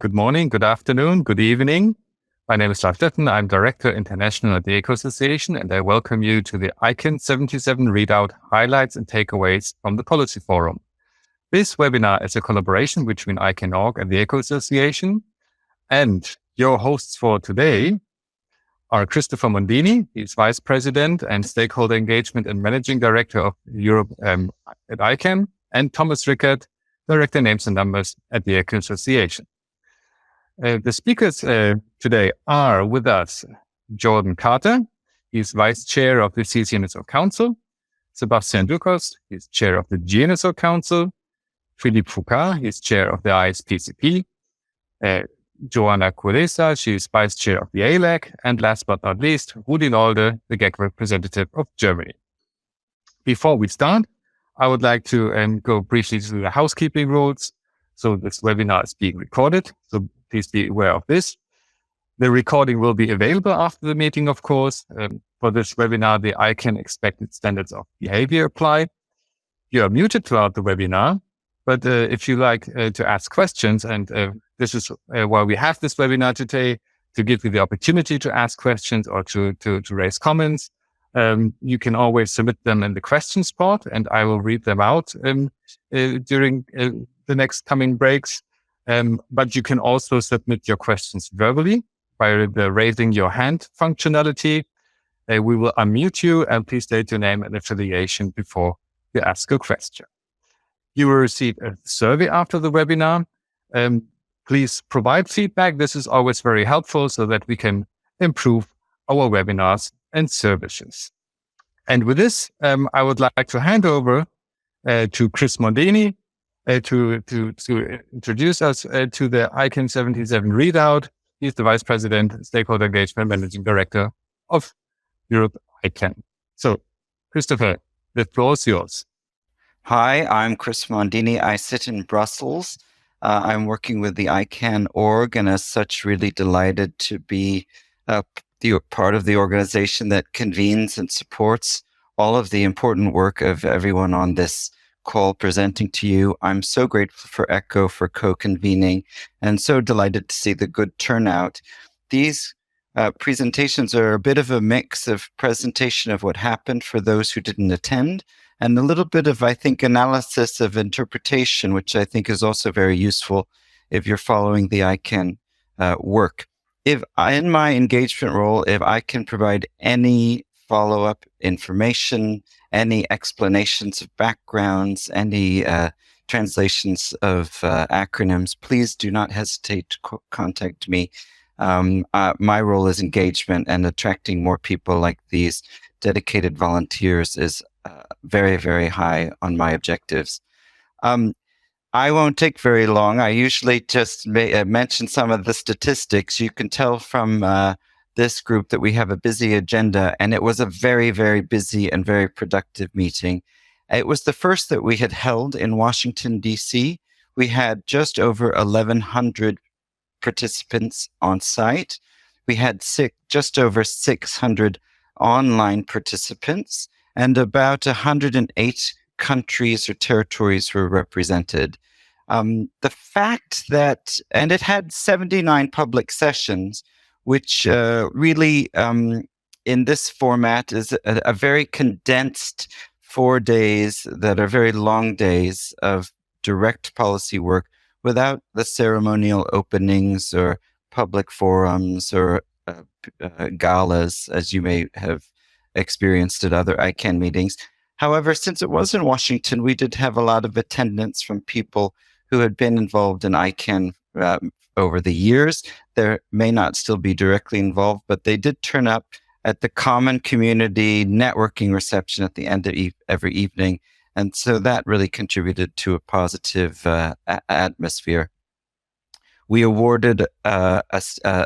Good morning, good afternoon, good evening. My name is Steffen. I'm Director International at the Eco Association, and I welcome you to the ICANN77 Readout Highlights and Takeaways from the Policy Forum. This webinar is a collaboration between ICANN.org and the Eco Association. And your hosts for today are Christopher Mondini, he's Vice President and Stakeholder Engagement and Managing Director of Europe at ICANN, and Thomas Rickert, Director Names and Numbers at the Eco Association. The speakers today are with us Jordan Carter, he's Vice Chair of the ccNSO Council, Sebastien Ducos, he's Chair of the GNSO Council, Philippe Fouquart, he's Chair of the ISPCP, Joanna Kulesza, she's Vice Chair of the ALAC, and last but not least, Rudy Nolde, the GAC representative of Germany. Before we start, I would like to go briefly through the housekeeping rules. So this webinar is being recorded, so please be aware of this. The recording will be available after the meeting, of course. For this webinar, the ICANN expected standards of behavior apply. You are muted throughout the webinar, but if you like to ask questions, and this is why we have this webinar today, to give you the opportunity to ask questions or to raise comments, you can always submit them in the questions pod, and I will read them out during the next coming breaks. But you can also submit your questions verbally by the raising your hand functionality. We will unmute you, and please state your name and affiliation before you ask a question. You will receive a survey after the webinar. Please provide feedback. This is always very helpful so that we can improve our webinars and services. And with this, I would like to hand over to Chris Mondini to introduce us to the ICANN77 Readout. He's the Vice President, Stakeholder Engagement Managing Director of Europe ICANN. So, Christopher, the floor is yours. Hi, I'm Chris Mondini. I sit in Brussels. I'm working with the ICANN org, and as such, really delighted to be part of the organization that convenes and supports all of the important work of everyone on this call presenting to you. I'm so grateful for ECHO for co-convening, and so delighted to see the good turnout. These presentations are a bit of a mix of presentation of what happened for those who didn't attend, and a little bit of, I think, analysis of interpretation, which I think is also very useful if you're following the ICANN work. If in my engagement role, if I can provide any follow-up information, any explanations of backgrounds, any translations of acronyms, please do not hesitate to contact me. My role is engagement, and attracting more people like these dedicated volunteers is very, very high on my objectives. I won't take very long. I usually just mention some of the statistics. You can tell from this group that we have a busy agenda, and it was a very, very busy and very productive meeting. It was the first that we had held in Washington, D.C. We had just over 1,100 participants on site. We had just over 600 online participants, and about 108 countries or territories were represented. The fact that, and it had 79 public sessions, which really, in this format, is a very condensed 4 days that are very long days of direct policy work without the ceremonial openings or public forums or galas, as you may have experienced at other ICANN meetings. However, since it was in Washington, we did have a lot of attendance from people who had been involved in ICANN over the years. They may not still be directly involved, but they did turn up at the common community networking reception at the end of every evening. And so that really contributed to a positive atmosphere. We awarded a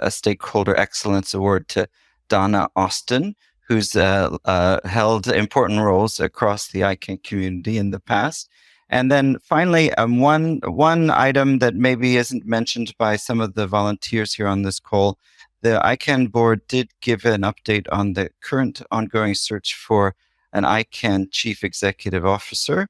Stakeholder Excellence Award to Donna Austin, who's held important roles across the ICANN community in the past. And then finally, one item that maybe isn't mentioned by some of the volunteers here on this call, the ICANN board did give an update on the current ongoing search for an ICANN chief executive officer.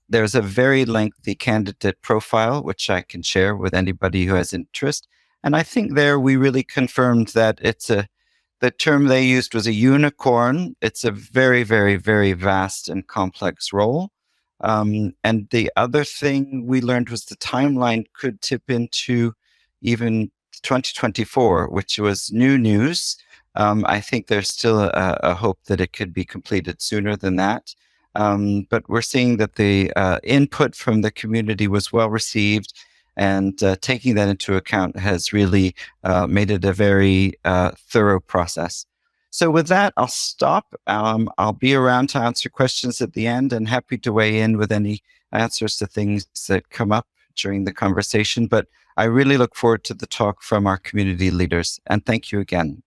There's a very lengthy candidate profile, which I can share with anybody who has interest. And I think there we really confirmed that the term they used was a unicorn. It's a very, very, very vast and complex role. And the other thing we learned was the timeline could tip into even 2024, which was new news. I think there's still a hope that it could be completed sooner than that. But we're seeing that the input from the community was well received, and taking that into account has really made it a very thorough process. So with that, I'll stop. I'll be around to answer questions at the end, and happy to weigh in with any answers to things that come up during the conversation. But I really look forward to the talk from our community leaders. And thank you again.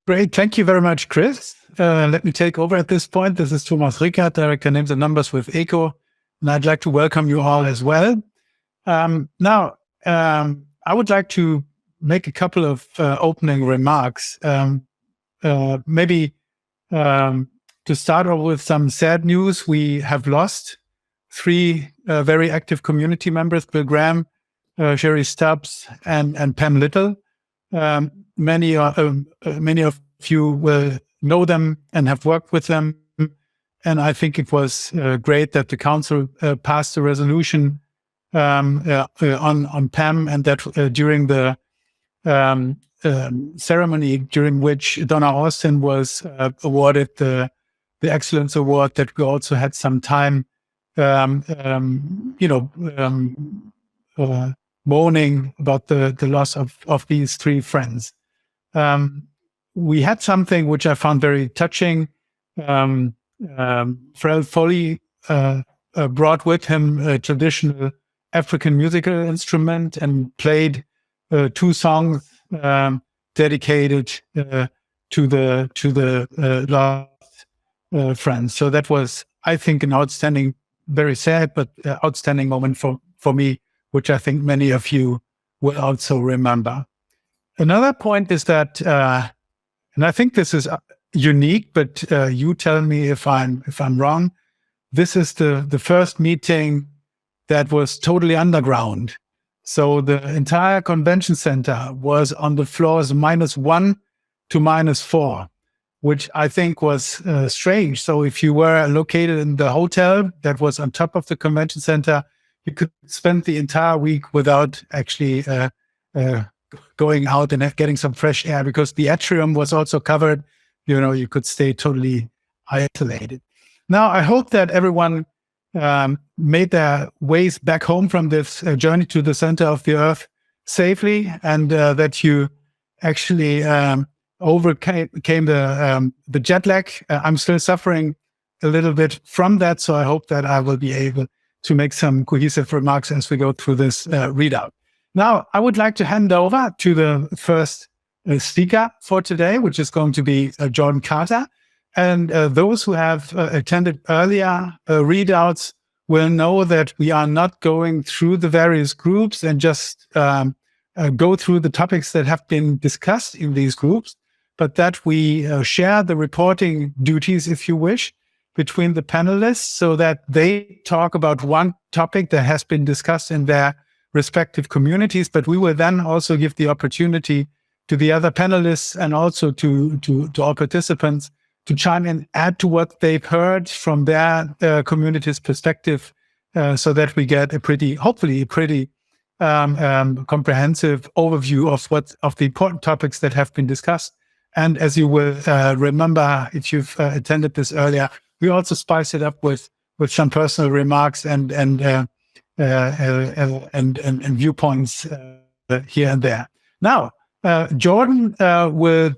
Great. Thank you very much, Chris. Let me take over at this point. This is Thomas Rickert, Director Names and Numbers with ECO, and I'd like to welcome you all as well. Now, I would like to make a couple of opening remarks. Maybe to start off with some sad news. We have lost 3 very active community members: Bill Graham, Sherry Stubbs, and Pam Little. Many of you will know them and have worked with them. And I think it was great that the council passed a resolution on Pam, and that during the ceremony during which Donna Austin was awarded the Excellence Award, that we also had some time, mourning about the loss of these 3 friends. We had something which I found very touching. Pharrell Foley brought with him a traditional African musical instrument and played 2 songs dedicated to the lost friends. So that was, I think, an outstanding, very sad, but outstanding moment for me, which I think many of you will also remember. Another point is that, and I think this is unique, but you tell me if I'm wrong. This is the first meeting that was totally underground. So the entire convention center was on the floors -1 to -4, which I think was strange. So if you were located in the hotel that was on top of the convention center, you could spend the entire week without actually going out and getting some fresh air, because the atrium was also covered. You could stay totally isolated. Now, I hope that everyone made their ways back home from this journey to the center of the earth safely, and that you actually overcame the jet lag. I'm still suffering a little bit from that, so I hope that I will be able to make some cohesive remarks as we go through this readout. Now, I would like to hand over to the first speaker for today, which is going to be Jordan Carter. And those who have attended earlier readouts will know that we are not going through the various groups and just go through the topics that have been discussed in these groups, but that we share the reporting duties, if you wish, between the panelists, so that they talk about one topic that has been discussed in their respective communities. But we will then also give the opportunity to the other panelists and also to all participants to chime in, add to what they've heard from their community's perspective, so that we get hopefully a pretty comprehensive overview of the important topics that have been discussed. And as you will remember, if you've attended this earlier, we also spice it up with some personal remarks and viewpoints here and there. Now, Jordan will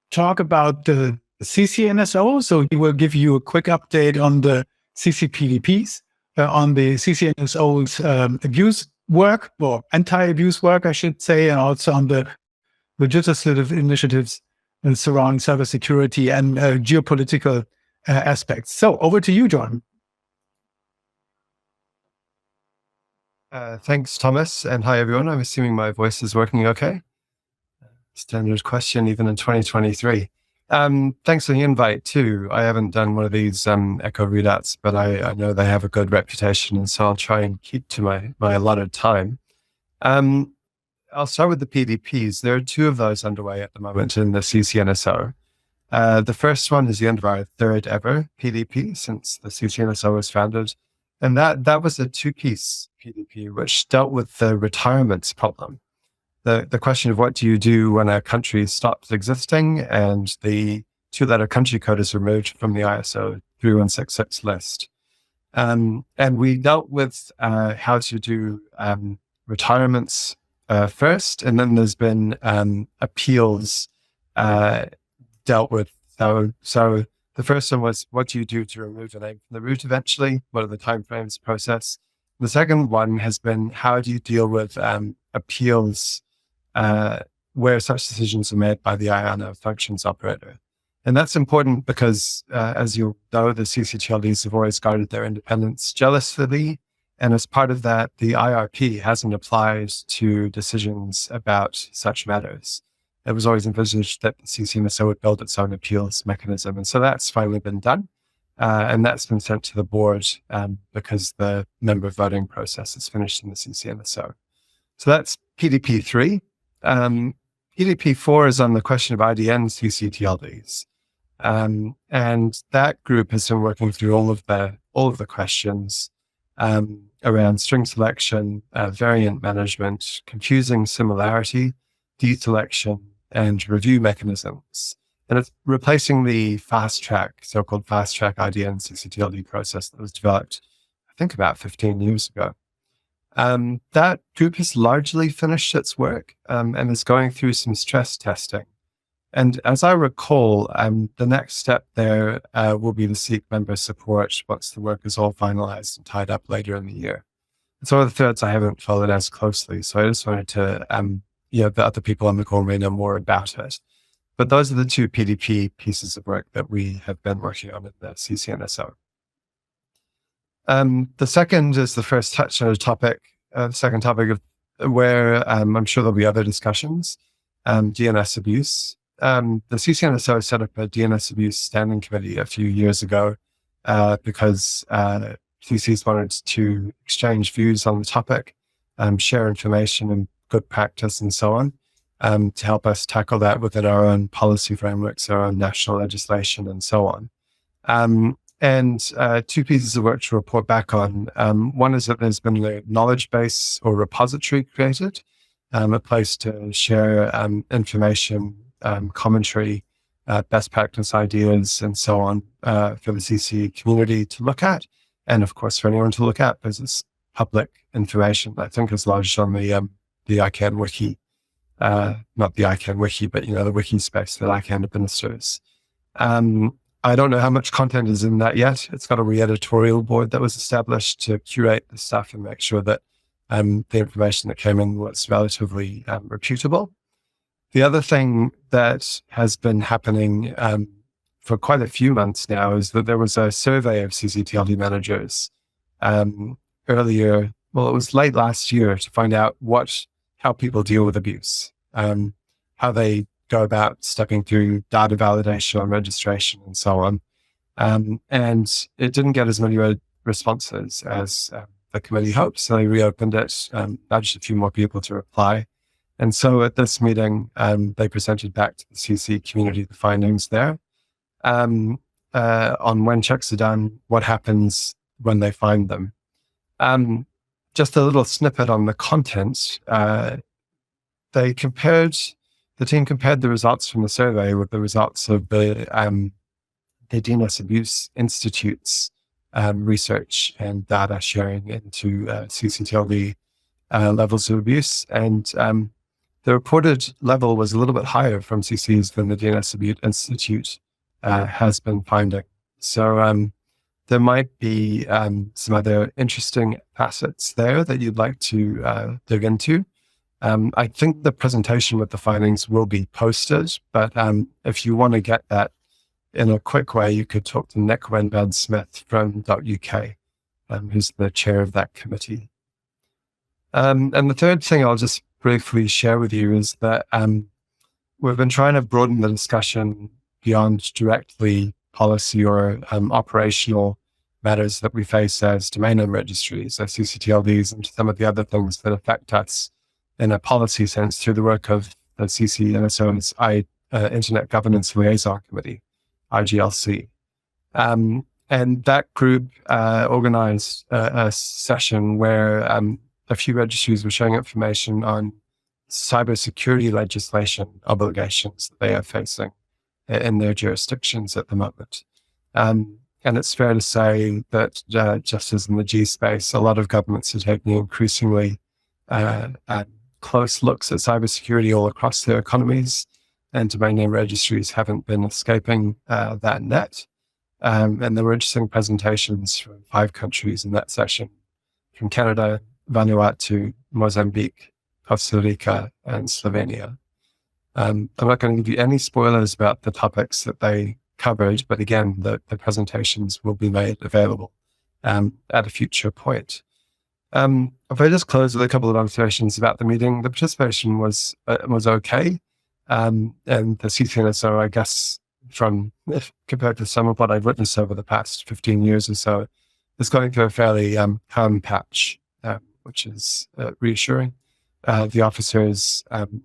talk about the ccNSO. So he will give you a quick update on the CCPDPs, on the ccNSO's abuse work, or anti-abuse work, I should say, and also on the legislative initiatives surrounding cybersecurity and geopolitical aspects. So over to you, Jordan. Thanks, Thomas, and hi, everyone. I'm assuming my voice is working okay. Standard question, even in 2023. Thanks for the invite too. I haven't done one of these echo readouts, but I know they have a good reputation, and so I'll try and keep to my allotted time. I'll start with the PDPs. There are two of those underway at the moment in the ccNSO. The first one is the end of our third ever PDP since the ccNSO was founded. And that was a two-piece PDP, which dealt with the retirements problem. The question of what do you do when a country stops existing and the two-letter country code is removed from the ISO 3166 list. And we dealt with how to do retirements first, and then there's been appeals dealt with. So the first one was, what do you do to remove a name from the root eventually? What are the timeframes process? The second one has been, how do you deal with appeals where such decisions are made by the IANA functions operator? And that's important because, as you know, the CCTLDs have always guarded their independence jealously. And as part of that, the IRP hasn't applied to decisions about such matters. It was always envisaged that the ccNSO would build its own appeals mechanism. And so that's finally been done. And that's been sent to the board because the member voting process is finished in the ccNSO. So that's PDP 3. PDP 4 is on the question of IDN CCTLDs. And that group has been working through all of the questions around string selection, variant management, confusing similarity, deselection, and review mechanisms. And it's replacing the so-called fast track IDN CCTLD process that was developed, I think, about 15 years ago. That group has largely finished its work and is going through some stress testing. And as I recall, the next step there will be the seek member support once the work is all finalized and tied up later in the year. And so the threads I haven't followed as closely, so I just wanted to, the other people on the call may know more about it. But those are the two PDP pieces of work that we have been working on in the ccNSO. The second is the first touch on a topic, the second topic of where I'm sure there'll be other discussions, DNS abuse. The ccNSO set up a DNS abuse standing committee a few years ago because CCs wanted to exchange views on the topic, share information and good practice and so on, to help us tackle that within our own policy frameworks, our own national legislation and so on. And two pieces of work to report back on. One is that there's been a knowledge base or repository created, a place to share information, commentary, best practice ideas, and so on for the CC community to look at. And of course, for anyone to look at, because it's public information, I think is lodged on the ICANN wiki. Not the ICANN wiki, but the wiki space that ICANN administers. I don't know how much content is in that yet. It's got a re-editorial board that was established to curate the stuff and make sure that the information that came in was relatively reputable. The other thing that has been happening for quite a few months now is that there was a survey of CCTLD managers earlier. Well, it was late last year to find out how people deal with abuse, how they go about stepping through data validation and registration and so on. And it didn't get as many responses as the committee hoped. So they reopened it, nudged a few more people to reply. And so at this meeting, they presented back to the CC community the findings there on when checks are done, what happens when they find them. Just a little snippet on the content. The team compared the results from the survey with the results of the DNS Abuse Institute's research and data sharing into CCTLD levels of abuse. And the reported level was a little bit higher from CCs than the DNS Abuse Institute has been finding. So there might be some other interesting facets there that you'd like to dig into. I think the presentation with the findings will be posted, but if you want to get that in a quick way, you could talk to Nick Wenbad-Smith from .uk, who's the chair of that committee. And the third thing I'll just briefly share with you is that we've been trying to broaden the discussion beyond directly policy or operational matters that we face as domain name registries, as CCTLDs, and some of the other things that affect us in a policy sense through the work of the ccNSO's Internet Governance Liaison Committee, IGLC. And that group organized a session where a few registries were sharing information on cybersecurity legislation obligations that they are facing in their jurisdictions at the moment. And it's fair to say that just as in the G space, a lot of governments are taking increasingly close looks at cybersecurity all across their economies, and domain name registries haven't been escaping that net. And there were interesting presentations from 5 countries in that session, from Canada, Vanuatu, Mozambique, Costa Rica, and Slovenia. I'm not going to give you any spoilers about the topics that they covered, but again, the presentations will be made available at a future point. If I just close with a couple of observations about the meeting, the participation was okay. And the ccNSO, I guess, compared to some of what I've witnessed over the past 15 years or so, is going through a fairly calm patch, which is reassuring. The officers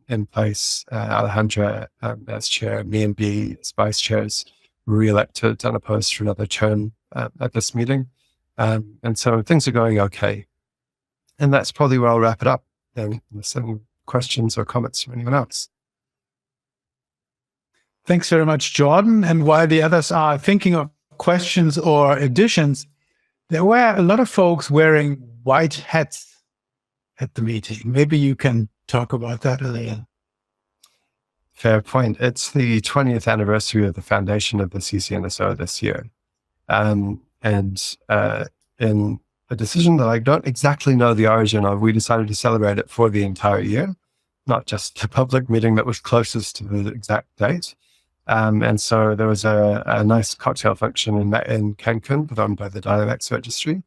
in place, Alejandra as chair, me and B as vice chairs, were re-elected unopposed for another term at this meeting. And so things are going okay. And that's probably where I'll wrap it up. Unless any questions or comments from anyone else. Thanks very much, Jordan. And while the others are thinking of questions or additions, there were a lot of folks wearing white hats at the meeting. Maybe you can talk about that a little. Fair point. It's the 20th anniversary of the foundation of the ccNSO this year. And in a decision that I don't exactly know the origin of, we decided to celebrate it for the entire year, not just the public meeting that was closest to the exact date. And so there was a nice cocktail function in Cancun put on by the Dynamics Registry.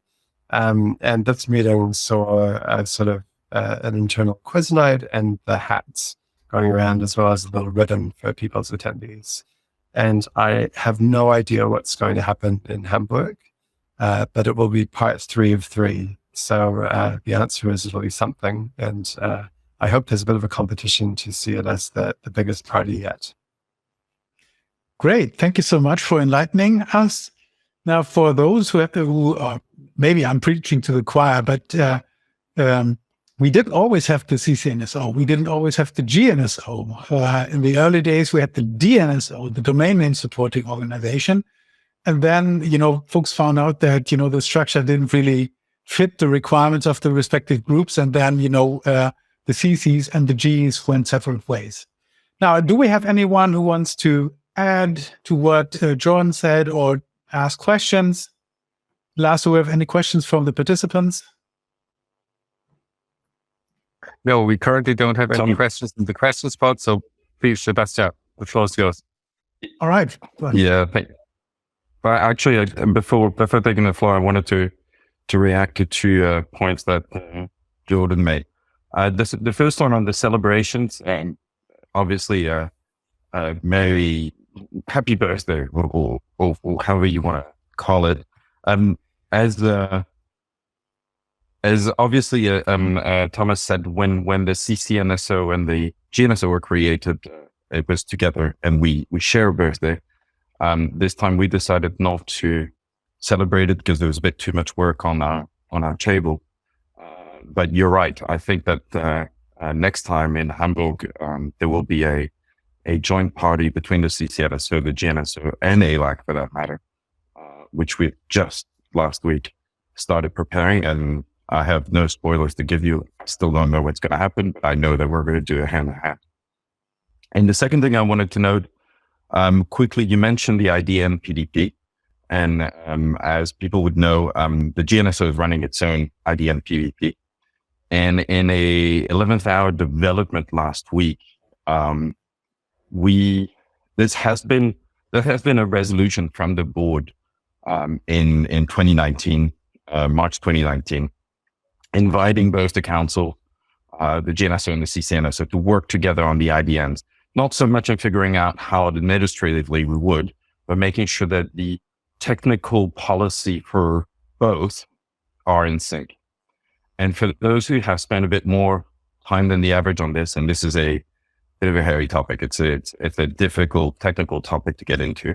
And this meeting saw a sort of an internal quiz night and the hats going around, as well as a little ribbon for people's attendees. And I have no idea what's going to happen in Hamburg, but it will be part 3 of 3. So the answer is it'll be something. And I hope there's a bit of a competition to see it as the biggest party yet. Great. Thank you so much for enlightening us. Now, for those who maybe I'm preaching to the choir, but we didn't always have the ccNSO. We didn't always have the GNSO. In the early days, we had the DNSO, the Domain Name Supporting Organization. And then, folks found out that, the structure didn't really fit the requirements of the respective groups. And then, the CCs and the Gs went separate ways. Now, do we have anyone who wants to add to what Jordan said or ask questions? Lars, do we have any questions from the participants? No, we currently don't have any questions in the question spot. So please, Sebastien, the floor is yours. All right. Yeah. But actually, before taking the floor, I wanted to react to 2 points that Jordan made. The first one on the celebrations, and obviously, Merry Happy Birthday, or however you want to call it. As obviously Thomas said, when the ccNSO and the GNSO were created, it was together, and we share a birthday. This time we decided not to celebrate it because there was a bit too much work on our table. But you're right. I think that next time in Hamburg, there will be a joint party between the ccNSO, the GNSO, and ALAC for that matter, which we just last week started preparing. And I have no spoilers to give you. I still don't know what's going to happen, but I know that we're going to do a hand-in-hand. And the second thing I wanted to note, quickly, you mentioned the IDN PDP. And as people would know, the GNSO is running its own IDN PDP. And in a 11th hour development last week, there has been a resolution from the board in 2019, March 2019, inviting both the council, the GNSO and the ccNSO to work together on the IDNs not so much in figuring out how administratively we would, but making sure that the technical policy for both are in sync. And for those who have spent a bit more time than the average on this, and this is a bit of a hairy topic, it's a difficult technical topic to get into.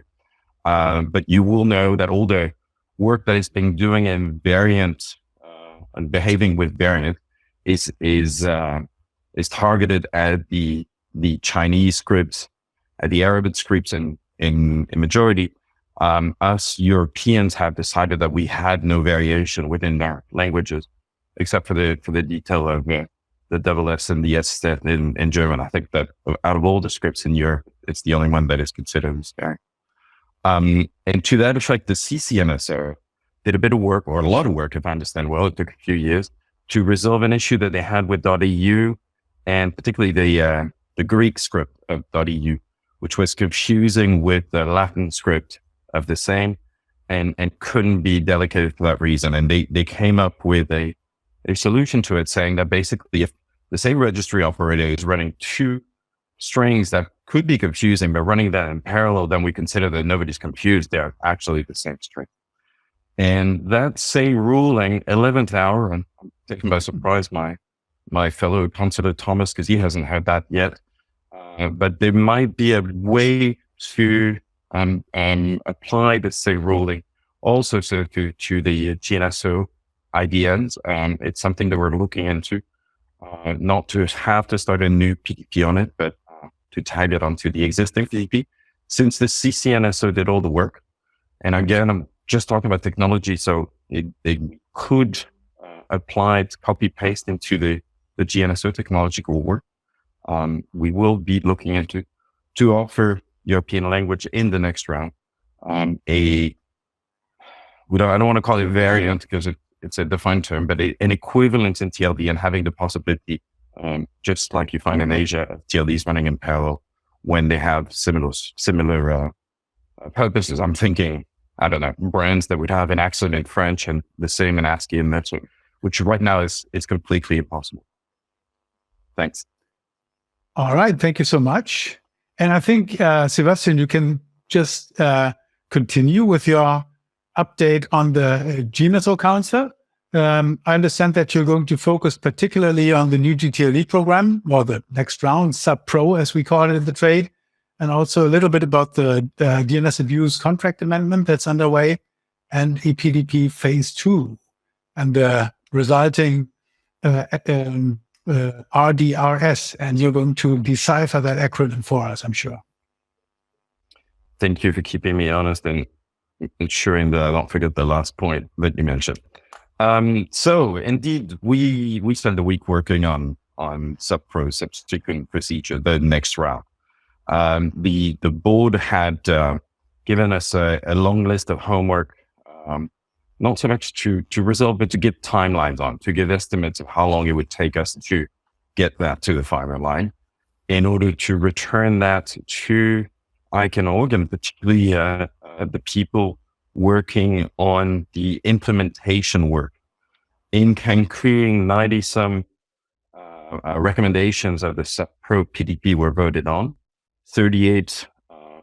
But you will know that all the work that is being doing in variant and behaving with variant is targeted at the Chinese scripts, at the Arabic scripts in majority. Us Europeans have decided that we had no variation within our languages, except for the detail of the double S and the S in German. I think that out of all the scripts in Europe, it's the only one that is considered as variant. And to that effect, the ccNSO did a bit of work, or a lot of work, if I understand well. It took a few years to resolve an issue that they had with .eu, and particularly the Greek script of .eu, which was confusing with the Latin script of the same, and couldn't be delegated for that reason. And they came up with a solution to it, saying that basically if the same registry operator is running two strings that could be confusing, but running that in parallel, then we consider that nobody's confused. They're actually the same string. And that same ruling, 11th hour, and I'm taken by surprise my fellow consular Thomas, because he hasn't heard that yet. But there might be a way to apply the same ruling also to the GNSO IDNs. It's something that we're looking into, not to have to start a new PDP on it, but to tag it onto the existing PDP, since the ccNSO did all the work. And again, I'm just talking about technology, so it could apply to copy paste into the GNSO technological work. We will be looking into to offer European language in the next round. I don't want to call it variant because it's a defined term, but an equivalent in TLD, and having the possibility, just like you find in Asia, TLDs running in parallel when they have similar purposes. I'm thinking, I don't know, brands that would have an accent in French and the same in ASCII and that sort, which right now is completely impossible. Thanks. All right. Thank you so much. And I think, Sebastien, you can just continue with your update on the GNSO Council. I understand that you're going to focus particularly on the new GTLE program, or the next round, sub-pro, as we call it in the trade, and also a little bit about the DNS abuse contract amendment that's underway, and EPDP phase 2, and the resulting RDRS. And you're going to decipher that acronym for us, I'm sure. Thank you for keeping me honest and ensuring that I don't forget the last point that you mentioned. So indeed, we spent the week working on sub-pro, subsequent procedure, the next round. The board had given us a long list of homework, not so much to resolve, but to give timelines on, to give estimates of how long it would take us to get that to the final line, in order to return that to ICANN org, and particularly the people working on the implementation work. In Cancun, 90-some recommendations of the sub-pro PDP were voted on. 38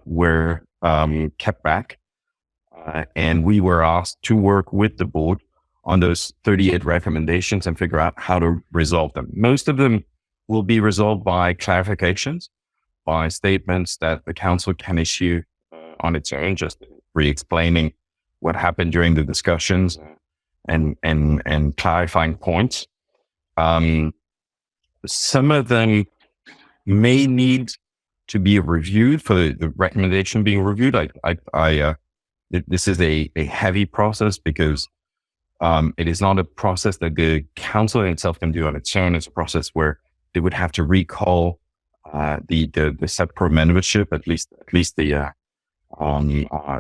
were kept back. And we were asked to work with the board on those 38 recommendations and figure out how to resolve them. Most of them will be resolved by clarifications, by statements that the council can issue on its own, just re-explaining what happened during the discussions and clarifying points. Some of them may need to be reviewed for the recommendation being reviewed. This is a heavy process because it is not a process that the council itself can do on its own. It's a process where they would have to recall the sub-pro membership, at least the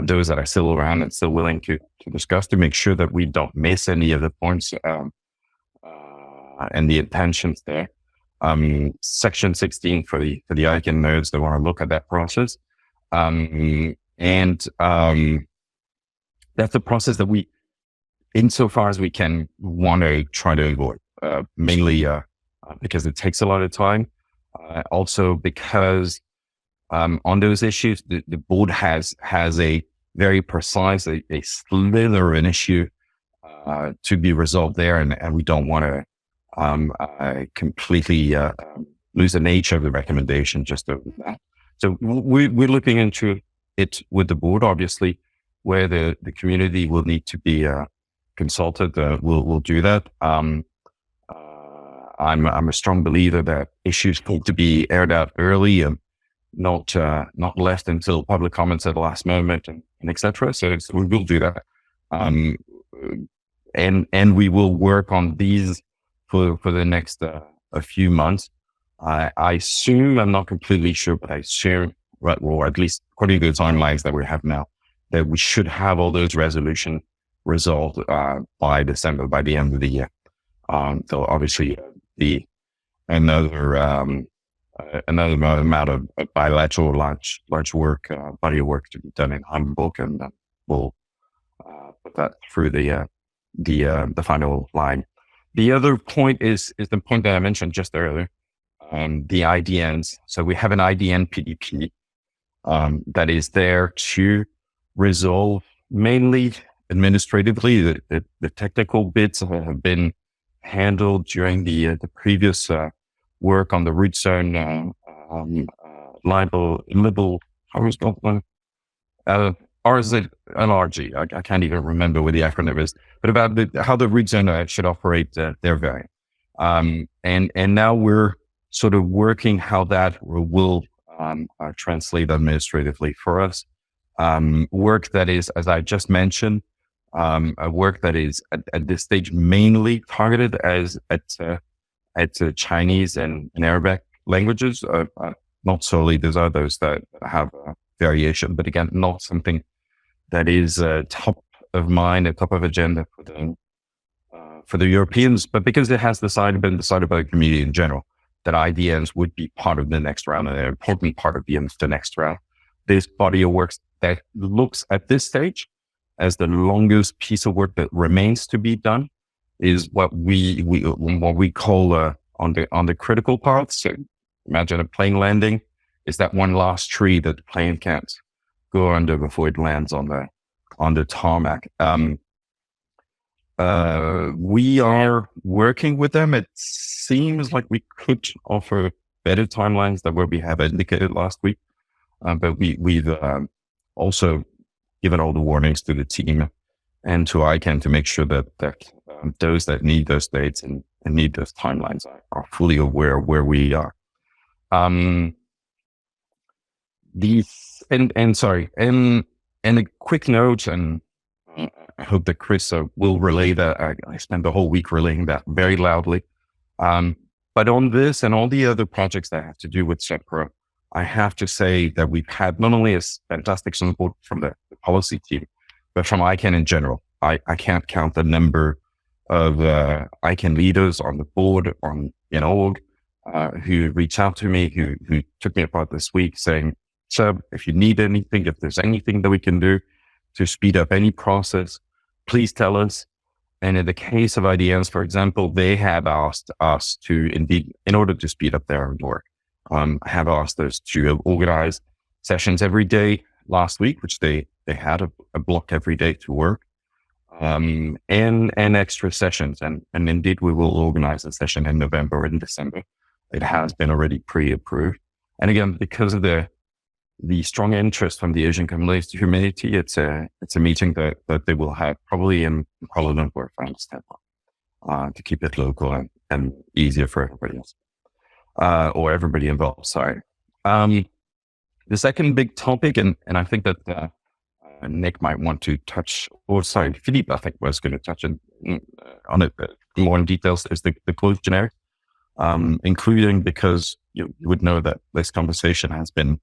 those that are still around and still willing to discuss, to make sure that we don't miss any of the points and the intentions there. Section 16 for the ICANN nerds that want to look at that process. That's a process that we, insofar as we can, want to try to avoid, mainly because it takes a lot of time. Also because on those issues. The board has a very precise, a Slytherin issue to be resolved there, and we don't want to completely lose the nature of the recommendation just over that. So we're looking into it with the board, obviously, where the community will need to be consulted. We'll do that. I'm a strong believer that issues need to be aired out early and not left until public comments at the last moment and etc. So we will do that. And we will work on these for the next a few months. I assume, I'm not completely sure, but I assume, or at least according to the timelines that we have now, that we should have all those resolutions resolved by December, by the end of the year. So obviously another amount of bilateral large work, body of work to be done in Hamburg, and we'll put that through the final line. The other point is the point that I mentioned just earlier, the IDNs. So we have an IDN PDP that is there to resolve mainly administratively. The technical bits have been handled during the previous work on the root zone libel, how was it? RZLRG. I can't even remember what the acronym is, but about how the root zone should operate their variant. And now we're sort of working how that will translate administratively for us. Work that is, as I just mentioned, a work that is at this stage mainly targeted at Chinese and Arabic languages. Not solely, there's others that have variation, but again, not something that is top of mind, top of agenda for the Europeans. But because it has been decided by the community in general that IDNs would be part of the next round, and an important part of the next round, this body of work that looks at this stage as the longest piece of work that remains to be done is what we call on the critical parts. So imagine a plane landing is that one last tree that the plane can't go under before it lands on the tarmac. We are working with them. It seems like we could offer better timelines than what we have indicated last week. But we've also given all the warnings to the team and to ICANN to make sure that those that need those dates and need those timelines are fully aware of where we are. And a quick note, and I hope that Chris will relay that. I spent the whole week relaying that very loudly. But on this and all the other projects that have to do with SEPRA, I have to say that we've had not only a fantastic support from the policy team, but from ICANN in general. I can't count the number of ICANN leaders on the board, in org, who reached out to me, who took me apart this week saying, "Seb, if you need anything, if there's anything that we can do to speed up any process, please tell us." And in the case of IDNs, for example, they have asked us to indeed, in order to speed up their work, have asked us to organize sessions every day last week, which they had a block every day to work, and extra sessions. And indeed, we will organize a session in November and December. It has been already pre-approved. And again, because of the strong interest from the Asian community, it's a meeting that they will have probably in Kuala Lumpur, if I understand, to keep it local and easier for everybody else, or everybody involved. Sorry. The second big topic, and I think that Nick might want to touch, or sorry, Philippe, I think was going to touch on it more in details, is the closed generic, including because you would know that this conversation has been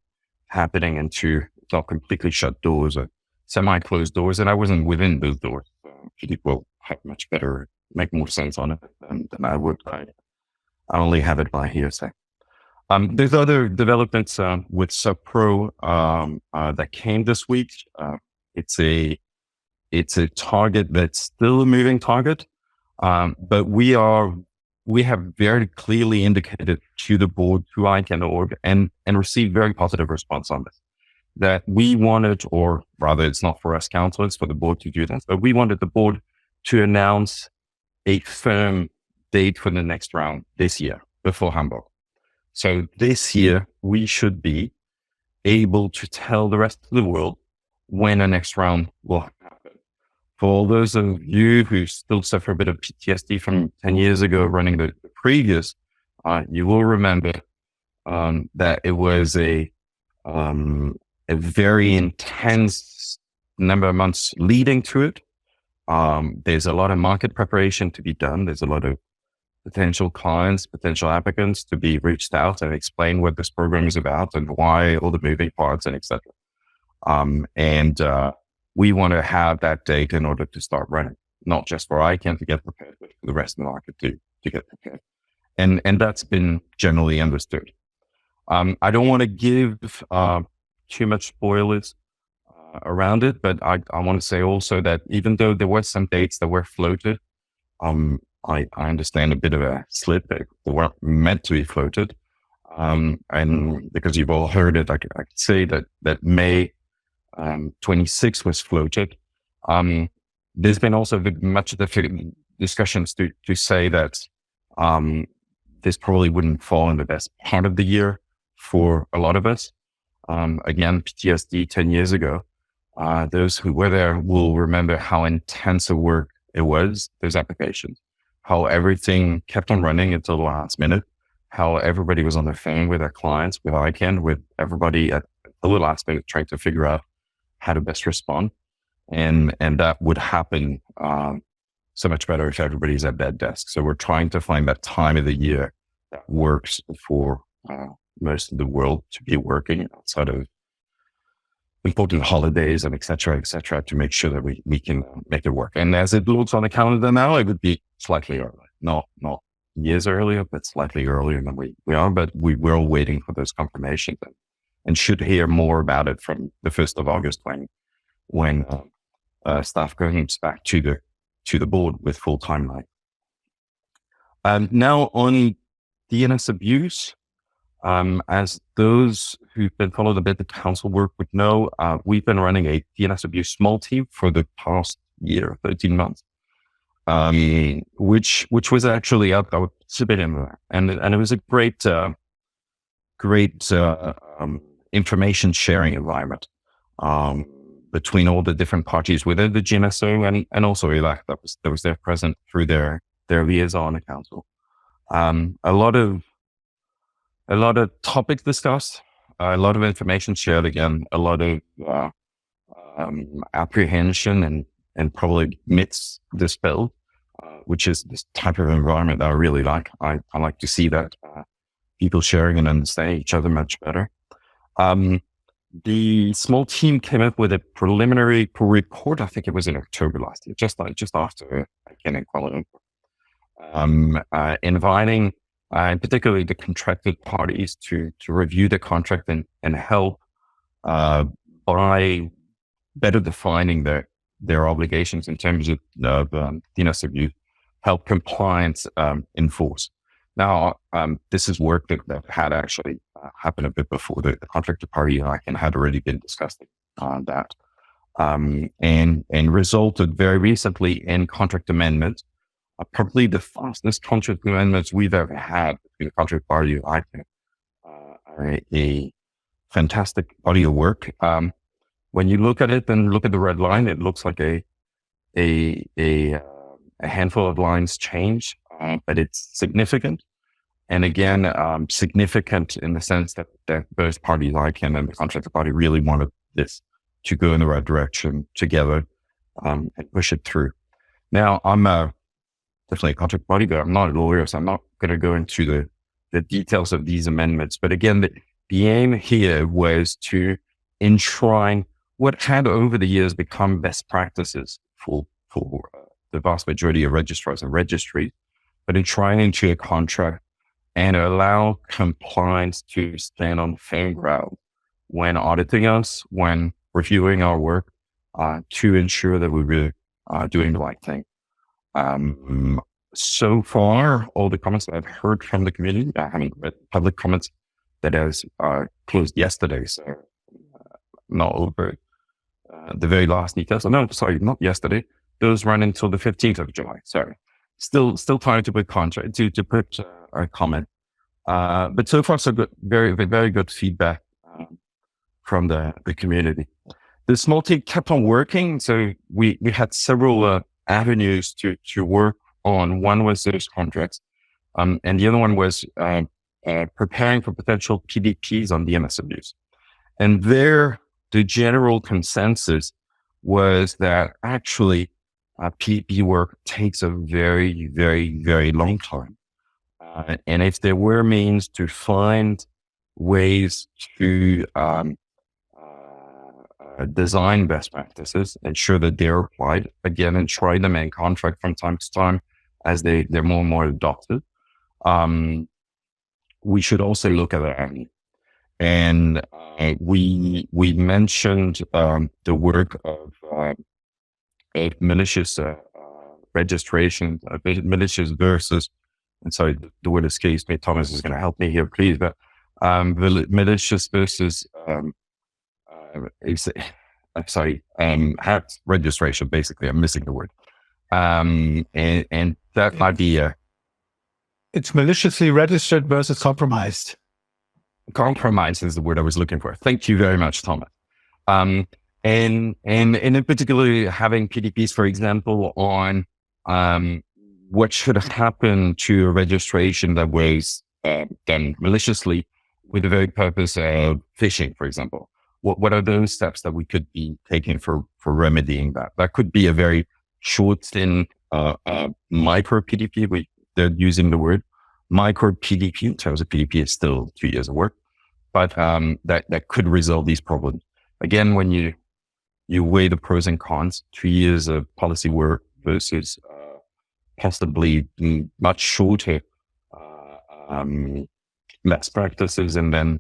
happening into not completely shut doors or semi-closed doors, and I wasn't within those doors. Philippe will have make more sense on it than I would. I only have it by hearsay. There's other developments with SubPro that came this week. It's a target that's still a moving target, but we are we have very clearly indicated to the board, to ICANN.org, and received very positive response on this, that we wanted, or rather it's not for us council, it's for the board to do that, but we wanted the board to announce a firm date for the next round this year before Hamburg. So this year, we should be able to tell the rest of the world when the next round will happen. For all those of you who still suffer a bit of PTSD from 10 years ago running the previous, you will remember that it was a very intense number of months leading to it. There's a lot of market preparation to be done. There's a lot of potential clients, potential applicants to be reached out and explain what this program is about and why, all the moving parts and etc. We want to have that date in order to start running, not just for ICANN to get prepared, but for the rest of the market to get prepared. And that's been generally understood. I don't want to give too much spoilers around it, but I want to say also that even though there were some dates that were floated, I understand a bit of a slip. They weren't meant to be floated. And because you've all heard it, I could say that May 26 was floated. There's been also much of the discussions to say that this probably wouldn't fall in the best part of the year for a lot of us. Again, PTSD 10 years ago. Those who were there will remember how intense a work it was, those applications, how everything kept on running until the last minute, how everybody was on their phone with their clients, with ICANN, with everybody at the last minute trying to figure out how to best respond. And that would happen so much better if everybody's at that desk. So we're trying to find that time of the year that works for most of the world to be working outside of important holidays and et cetera, to make sure that we can make it work. And as it looks on the calendar now, it would be slightly early, not years earlier, but slightly earlier than we are. But we're all waiting for those confirmations and should hear more about it from the 1st of August when staff comes back to the board with full timeline. Now on DNS abuse, as those who've been following a bit the council work would know, we've been running a DNS abuse small team for the past year, 13 months, which was actually up. I would participate in that, and it was a great information sharing environment between all the different parties within the GNSO and also ALAC that was there present through their liaison at council. A lot of topics discussed, a lot of information shared again, a lot of apprehension and probably myths dispelled, which is this type of environment that I really like. I like to see that people sharing and understanding each other much better. The small team came up with a preliminary report. I think it was in October last year, just after ICANN in Kuala Lumpur, inviting and particularly the contracted parties to review the contract and help by better defining their obligations in terms of DNS abuse, help compliance enforce. Now, this is work that had actually happened a bit before the contracted party and had already been discussing on that, and resulted very recently in contract amendments. Probably the fastest contract amendments we've ever had between the contract party and ICANN. A fantastic body of work. When you look at it and look at the red line, it looks like a handful of lines change, but it's significant. And again, significant in the sense that both parties, ICANN and the contracted party, really wanted this to go in the right direction together and push it through. Now, I'm definitely a contract party, but I'm not a lawyer, so I'm not going to go into the details of these amendments. But again, the aim here was to enshrine what had over the years become best practices for the vast majority of registrars and registries, but enshrine into a contract and allow compliance to stand on firm ground when auditing us, when reviewing our work, to ensure that we were doing the right thing. so far, all the comments that I've heard from the community, I haven't read public comments that has closed yesterday, so not over the very last details. No, sorry, not yesterday. Those run until the 15th of July. Sorry, still time to put contract to put a comment. But so far so good. Very very good feedback from the community. The small team kept on working, so we had several avenues to work on. One was those contracts, and the other one was preparing for potential PDPs on DNS abuse. And there, the general consensus was that actually PDP work takes a very, very, very long time. And if there were means to find ways to design best practices, ensure that they're applied again, and try them in contract from time to time as they're more and more adopted, we should also look at that. And we mentioned the work of malicious registration, malicious versus, and sorry, the word escapes me. Thomas is going to help me here, please. But malicious versus, hacked registration. Basically, I'm missing the word. And that might be it's maliciously registered versus compromised. Compromise is the word I was looking for. Thank you very much, Thomas. And in particular, having PDPs, for example, on what should happen to a registration that was done maliciously with the very purpose of phishing, for example. What are those steps that we could be taking for remedying that? That could be a very short, thin, micro PDP. They're using the word micro PDP in terms of PDP is still 2 years of work, but that could resolve these problems. Again, when you weigh the pros and cons, 2 years of policy work versus possibly much shorter best practices, and then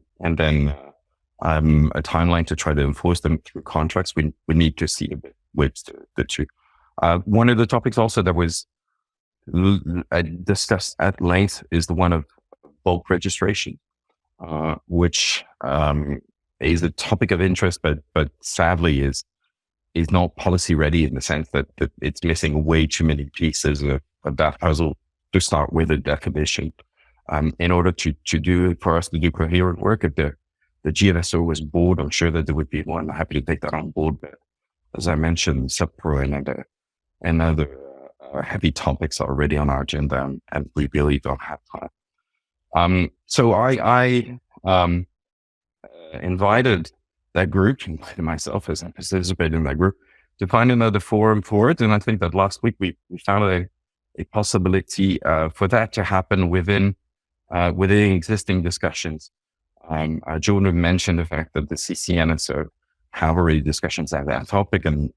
a timeline to try to enforce them through contracts. We need to see a bit with the two. One of the topics also that was discussed at length is the one of bulk registration, which is a topic of interest, but sadly is not policy ready in the sense that it's missing way too many pieces of that puzzle to start with a definition. In order to do for us to do coherent work, if the GNSO was board, I'm sure that there would be one. I'm happy to take that on board, but as I mentioned, subpro and other heavy topics are already on our agenda, and we really don't have time. So I invited that group, invited myself as I participated in that group, to find another forum for it. And I think that last week we found a possibility for that to happen within existing discussions. Joanna mentioned the fact that the ccNSO have already discussions on that topic, and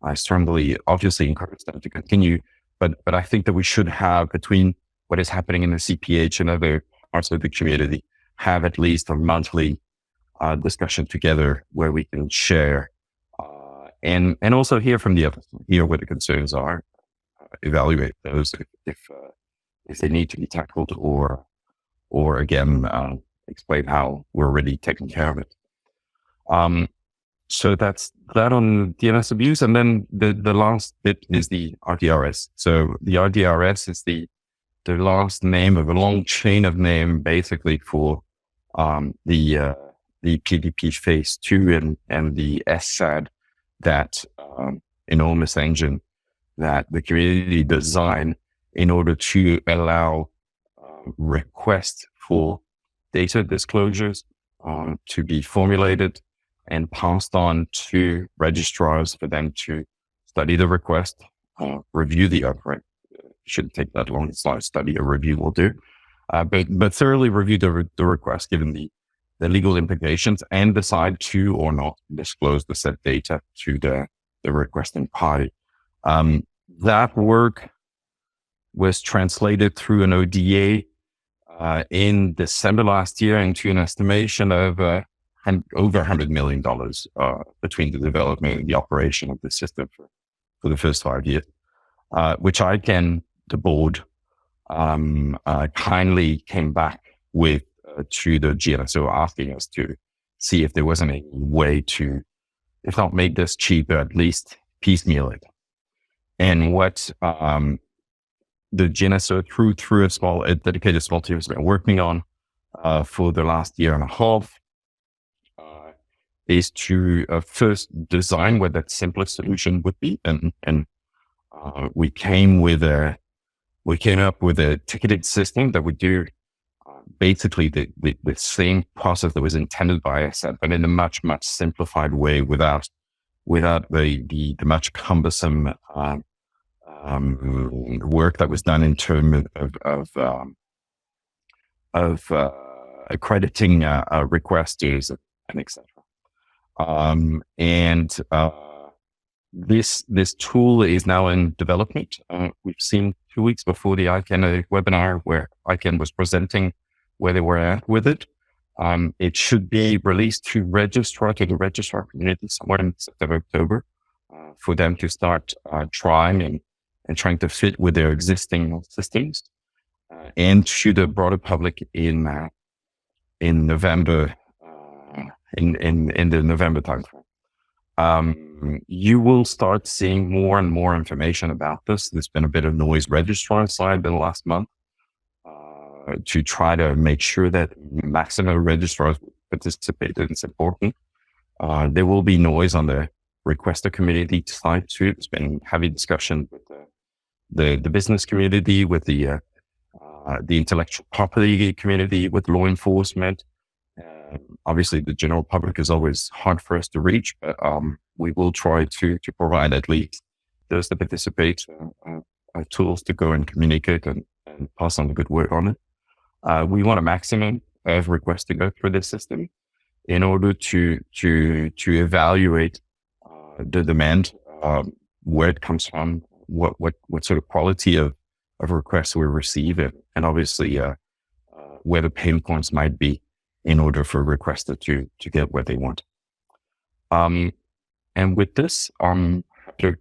I strongly, obviously, encourage them to continue. But I think that we should have, between what is happening in the CPH and other parts of the community, have at least a monthly discussion together where we can share and also hear from the others, hear what the concerns are, evaluate those if they need to be tackled, or again explain how we're already taking care of it. So that's that on DNS abuse. And then the last bit is the RDRS. So the RDRS is the last name of a long chain of name, basically, for the PDP phase 2 and the SSAD, that enormous engine that the community designed in order to allow requests for data disclosures to be formulated and passed on to registrars for them to study the request, review the upgrade. Shouldn't take that long. It's not a study, a review will do. But thoroughly review the request, given the legal implications, and decide to or not disclose the said data to the requesting party. That work was translated through an ODA in December last year into an estimation of over $100 million between the development and the operation of the system for the first 5 years, which I can the board kindly came back with to the GNSO asking us to see if there wasn't any way to, if not make this cheaper, at least piecemeal it. And what the GNSO through a dedicated small team has been working on for the last year and a half is to first design what that simplest solution would be, and we came up with a ticketed system that would do basically the same process that was intended by ISPCP, but in a much simplified way, without the much cumbersome work that was done in terms of accrediting requesters and etc. This tool is now in development. We've seen 2 weeks before the ICANN webinar where ICANN was presenting where they were at with it. It should be released to the registrar community somewhere in September, October, for them to start trying and trying to fit with their existing systems, and to the broader public in November, in the November timeframe. You will start seeing more and more information about this. There's been a bit of noise registrar side in the last month to try to make sure that maximum registrars participate. It's important. There will be noise on the requester community side too. There's been heavy discussion with the business community, with the intellectual property community, with law enforcement. Obviously, the general public is always hard for us to reach, but we will try to provide at least those that participate tools to go and communicate and pass on the good word on it. We want a maximum of requests to go through this system in order to evaluate the demand, where it comes from, what sort of quality of requests we receive, and obviously where the pain points might be in order for a requester to get what they want. And with this, I'm happy to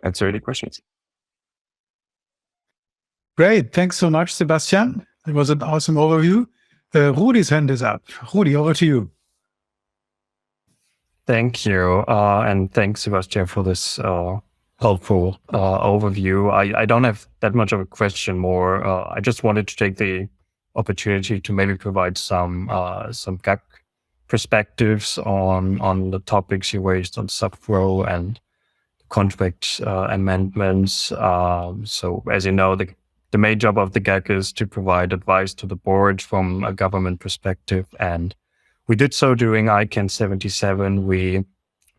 answer any questions. Great. Thanks so much, Sebastien. It was an awesome overview. Rudy's hand is up. Rudy, over to you. Thank you. And thanks, Sebastien, for this helpful overview. I don't have that much of a question more. I just wanted to take the opportunity to maybe provide some GAC perspectives on the topics you raised on sub-row and contract amendments. So as you know, the main job of the GAC is to provide advice to the board from a government perspective. And we did so during ICANN77. We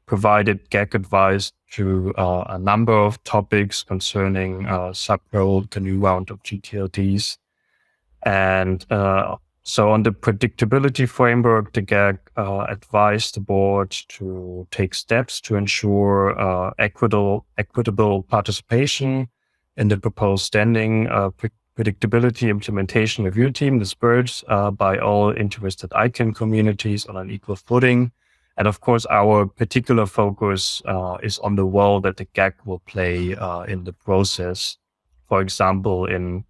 provided GAC advice to a number of topics concerning sub-row, the new round of GTLDs. And so on the predictability framework, the GAC advised the board to take steps to ensure equitable participation in the proposed standing predictability implementation review team, the SPIRT, by all interested ICANN communities on an equal footing. And of course, our particular focus is on the role that the GAC will play in the process. For example, in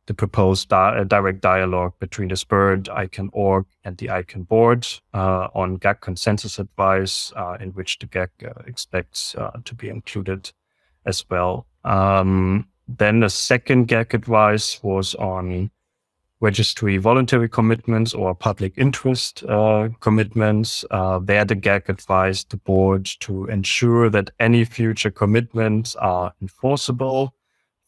the proposed direct dialogue between the SPIRT, ICANN org, and the ICANN board on GAC consensus advice, in which the GAC expects to be included as well. Then the second GAC advice was on registry voluntary commitments or public interest commitments. There the GAC advised the board to ensure that any future commitments are enforceable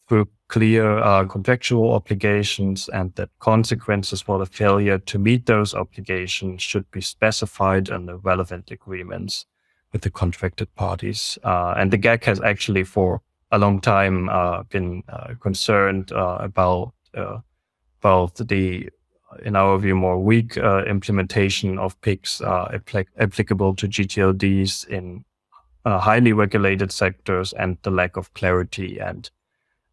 through clear contractual obligations, and that consequences for the failure to meet those obligations should be specified in the relevant agreements with the contracted parties. And the GAC has actually for a long time been concerned about both the, in our view, more weak implementation of PICs applicable to GTLDs in highly regulated sectors, and the lack of clarity and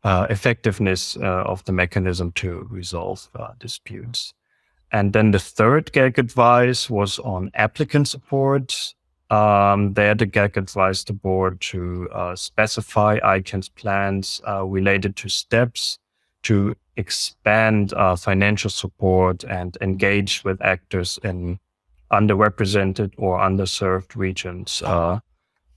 effectiveness of the mechanism to resolve disputes. And then the third GAC advice was on applicant support. There, the GAC advised the board to specify ICANN's plans related to steps to expand financial support and engage with actors in underrepresented or underserved regions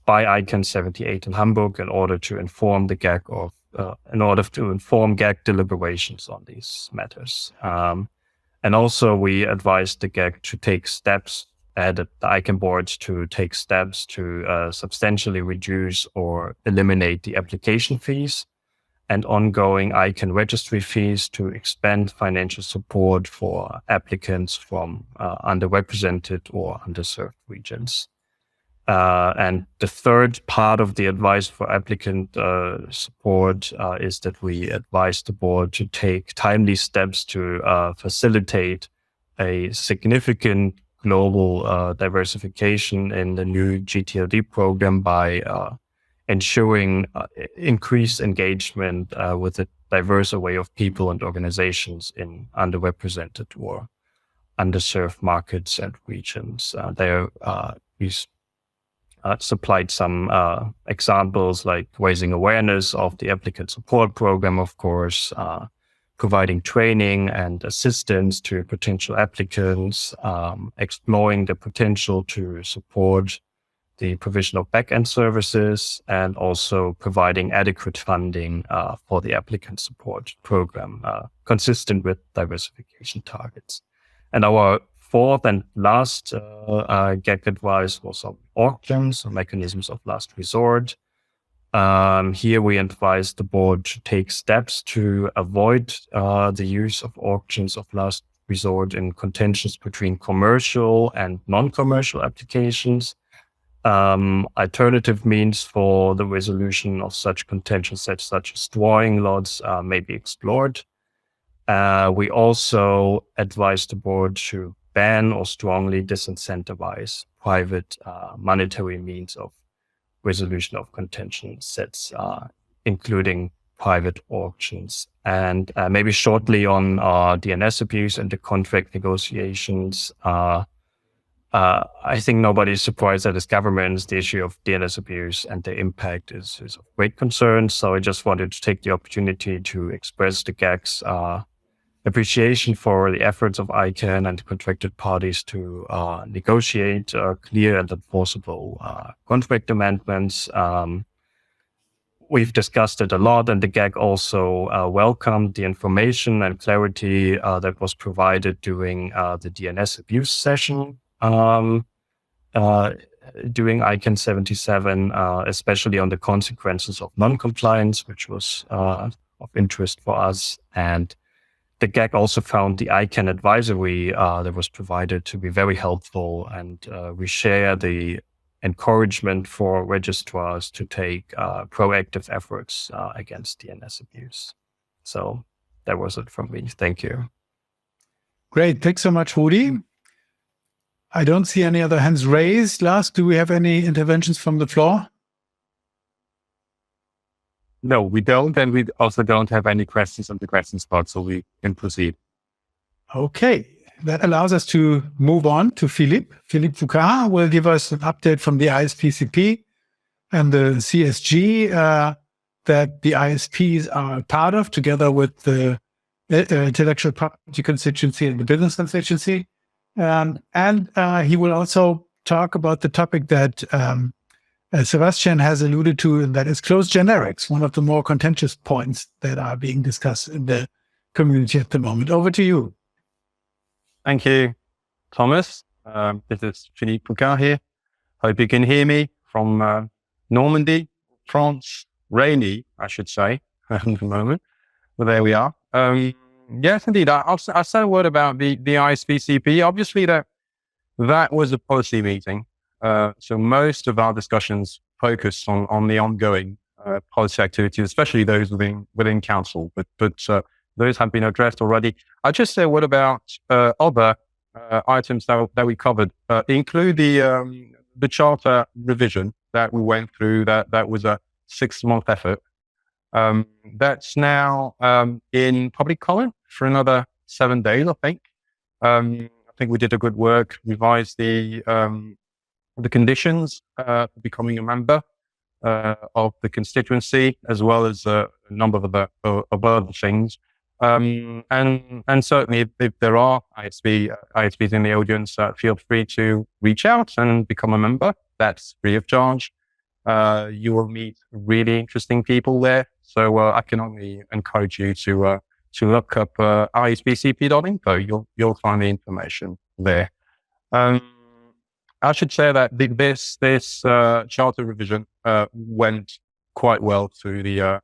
by ICANN 78 in Hamburg in order to inform the GAC GAC deliberations on these matters. And also, we advised the GAC to take steps, the ICANN board to take steps to substantially reduce or eliminate the application fees and ongoing ICANN registry fees to expand financial support for applicants from underrepresented or underserved regions. And the third part of the advice for applicant support is that we advise the board to take timely steps to facilitate a significant global diversification in the new GTLD program by ensuring increased engagement with a diverse array of people and organizations in underrepresented or underserved markets and regions. We supplied some examples like raising awareness of the applicant support program, of course, providing training and assistance to potential applicants, exploring the potential to support the provision of back-end services, and also providing adequate funding for the applicant support program, consistent with diversification targets. And our fourth and last GAC advice was on auctions, or mechanisms of last resort. Here we advise the board to take steps to avoid the use of auctions of last resort in contentions between commercial and non-commercial applications. Alternative means for the resolution of such contentions, such as drawing lots, may be explored. We also advise the board to ban or strongly disincentivize private monetary means of resolution of contention sets, including private auctions. And maybe shortly on DNS abuse and the contract negotiations, I think nobody's surprised that as governments, the issue of DNS abuse and the impact is of great concern. So I just wanted to take the opportunity to express the GAC's appreciation for the efforts of ICANN and the contracted parties to negotiate clear and enforceable contract amendments. We've discussed it a lot, and the GAC also welcomed the information and clarity that was provided during the DNS abuse session during ICANN 77, especially on the consequences of non-compliance, which was of interest for us. And the GAC also found the ICANN advisory that was provided to be very helpful, and we share the encouragement for registrars to take proactive efforts against DNS abuse. So that was it from me. Thank you. Great. Thanks so much, Rudy. I don't see any other hands raised. Lars, do we have any interventions from the floor? No, we don't. And we also don't have any questions on the question spot, so we can proceed. Okay. That allows us to move on to Philippe. Philippe Fouquart will give us an update from the ISPCP and the CSG that the ISPs are part of, together with the intellectual property constituency and the business constituency. And he will also talk about the topic that Sebastien has alluded to, and that is closed generics, one of the more contentious points that are being discussed in the community at the moment. Over to you. Thank you, Thomas. This is Philippe Fouquart here. Hope you can hear me from Normandy, France. Rainy, I should say, at the moment. But there we are. Yes, indeed. I'll say a word about the ISPCP. Obviously, that was a policy meeting. So most of our discussions focused on the ongoing policy activities, especially those within council. But those have been addressed already. I'll just say a word about other items that we covered. Include the charter revision that we went through. That was a 6-month effort. That's now in public comment for another 7 days, I think. I think we did a good work, revised the the conditions becoming a member of the constituency, as well as a number of other things. And certainly, if there are ISPs in the audience, feel free to reach out and become a member. That's free of charge. You will meet really interesting people there. So I can only encourage you to look up ISPCP.info. You'll find the information there. I should say that this charter revision went quite well through the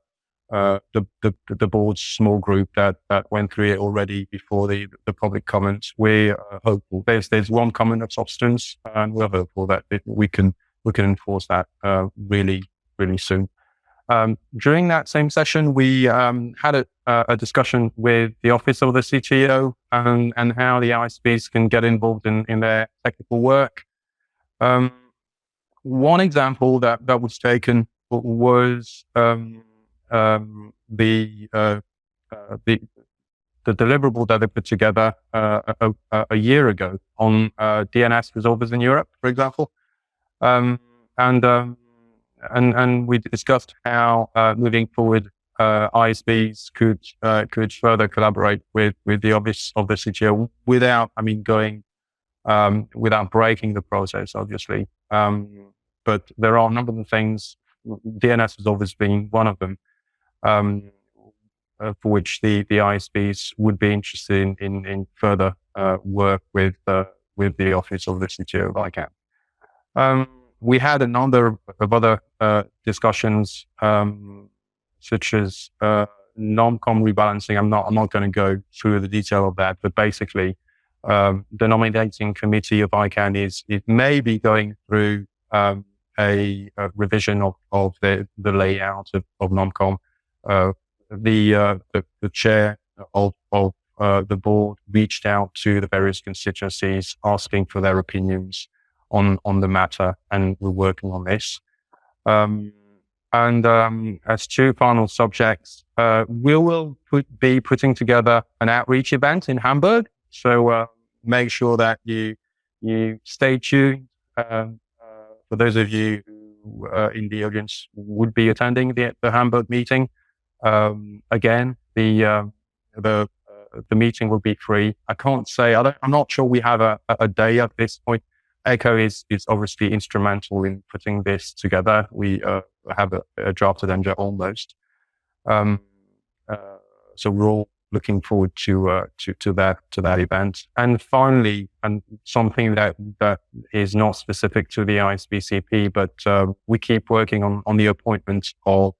board's small group that went through it already before the public comments. We're hopeful. There's one comment of substance, and we're hopeful that we can enforce that really soon. During that same session, we had a discussion with the Office of the CTO and how the ISPs can get involved in their technical work. One example that was taken was the deliverable that they put together a year ago on DNS resolvers in Europe, for example, and we discussed how moving forward ISPs could further collaborate with the Office of the CTO without breaking the process, obviously. But there are a number of things, DNS resolvers being one of them, for which the ISPs would be interested in further work with the Office of the CTO of ICANN. We had a number of other discussions, such as non-com rebalancing. I'm not going to go through the detail of that, but basically, the nominating committee of ICANN is maybe going through a revision of the layout of non-com. The chair of the board reached out to the various constituencies asking for their opinions on the matter, and we're working on this. As two final subjects, we will be putting together an outreach event in Hamburg. So make sure that you stay tuned. For those of you who in the audience would be attending the Hamburg meeting, again, the meeting will be free. I can't say, I'm not sure we have a day at this point. ECHO is obviously instrumental in putting this together. We have a draft agenda almost. So we're all looking forward to that event. And finally, and something that is not specific to the ISPCP, but we keep working on the appointment of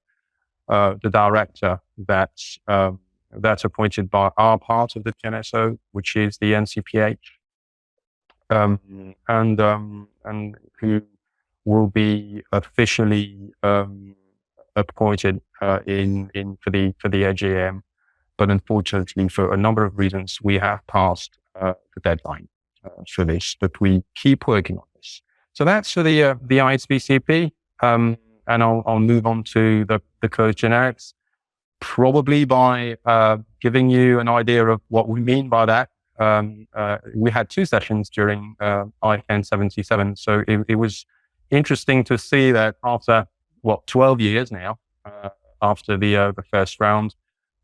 the director that's appointed by our part of the GNSO, which is the NCPH, and who will be officially appointed for the AGM. But unfortunately, for a number of reasons, we have passed the deadline for this. But we keep working on this. So that's for the ISPCP, and I'll move on to the closed generics, probably by giving you an idea of what we mean by that. We had two sessions during ICANN77, so it was interesting to see that after 12 years now, after the first round,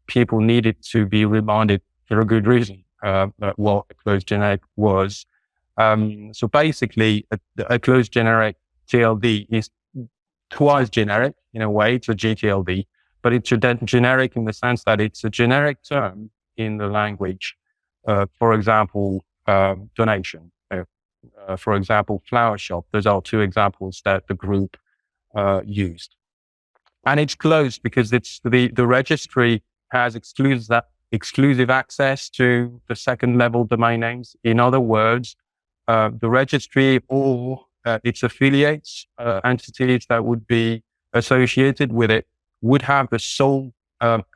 people needed to be reminded for a good reason what a closed generic was. So basically, a closed generic TLD is twice generic in a way. It's a GTLD, but it's generic in the sense that it's a generic term in the language. For example, donation. For example, flower shop. Those are two examples that the group used. And it's closed because it's the registry has exclusive access to the second level domain names. In other words, the registry or its affiliates, entities that would be associated with it, would have the sole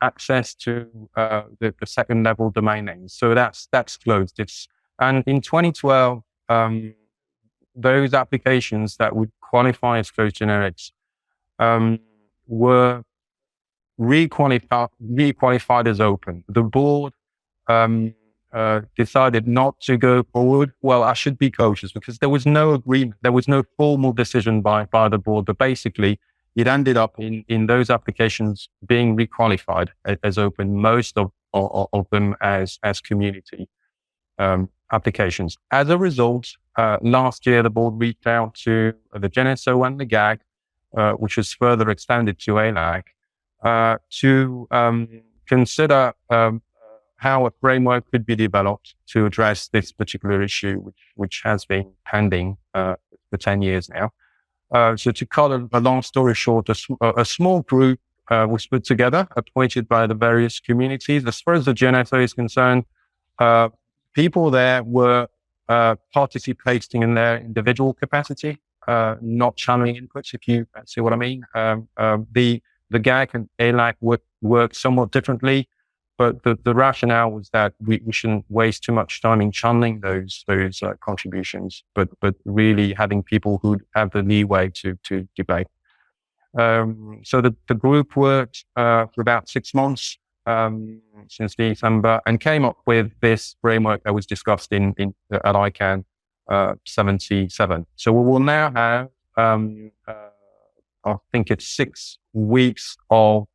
access to the second level domain names. So that's closed. And in 2012, those applications that would qualify as closed generics were requalified as open. The board decided not to go forward. Well, I should be cautious because there was no agreement. There was no formal decision by the board, but basically it ended up in those applications being requalified as open, most of them as community applications. As a result, last year, the board reached out to the GNSO and the GAG, which was further extended to ALAC, to consider how a framework could be developed to address this particular issue, which has been pending for 10 years now. So to cut a long story short, a small group was put together, appointed by the various communities. As far as the GNSO is concerned, people there were participating in their individual capacity, not channeling inputs, if you see what I mean. The GAG and ALAC work somewhat differently, but the rationale was that we shouldn't waste too much time in channeling those contributions, but really having people who have the leeway to debate. So the group worked for about 6 months since December and came up with this framework that was discussed at ICANN 77. So we will now have, I think it's 6 weeks of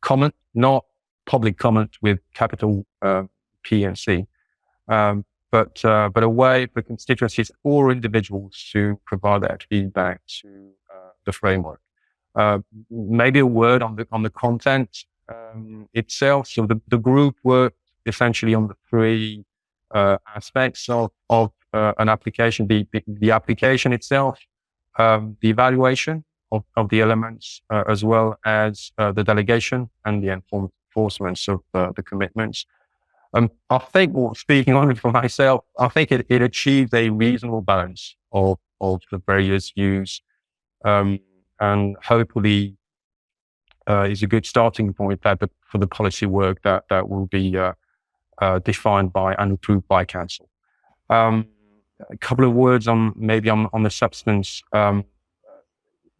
comment, not public comment with capital P and C, but a way for constituencies or individuals to provide their feedback to the framework. Maybe a word on the content itself. So the group worked essentially on the 3 aspects of an application: the application itself, the evaluation of the elements, as well as the delegation and the enforcement of the commitments. I think, well, speaking only for myself, I think it achieved a reasonable balance of the various views, and hopefully is a good starting point for the policy work that will be defined by and approved by Council. A couple of words on the substance.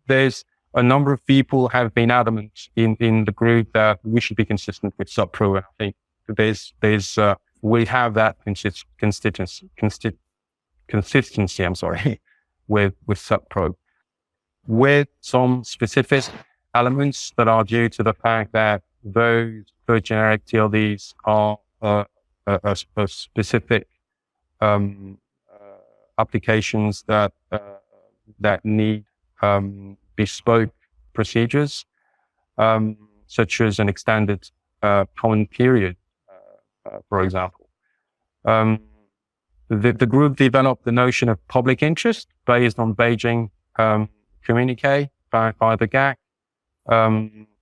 There's a number of people have been adamant in the group that we should be consistent with SubPro. And I think we have that consistency. I'm sorry, with SubPro, with some specific elements that are due to the fact that those generic TLDs are a specific applications that need bespoke procedures, such as an extended common period, for example. The group developed the notion of public interest based on Beijing communique by the GAC,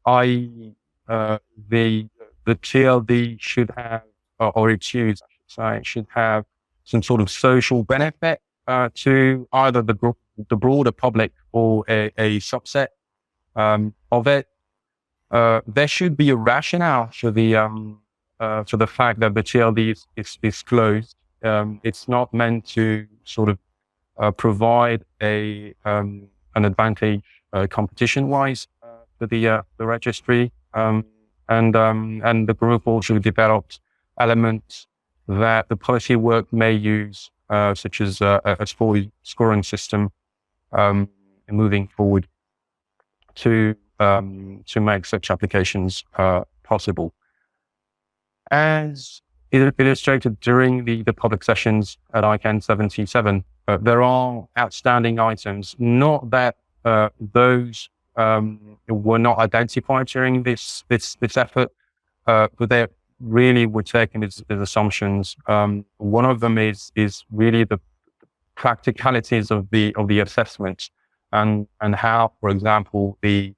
i.e. the TLD should have, or its use, I should say, should have some sort of social benefit to either the broader public or a subset of it. There should be a rationale for the fact that the TLD is closed. It's not meant to sort of provide an advantage competition-wise for the registry, and the group also developed elements that the policy work may use, such as a scoring system, moving forward to make such applications possible. As illustrated during the public sessions at ICANN77, there are outstanding items, not that those were not identified during this effort, but they really were taken as assumptions. One of them is really the practicalities of the assessment and how, for example, the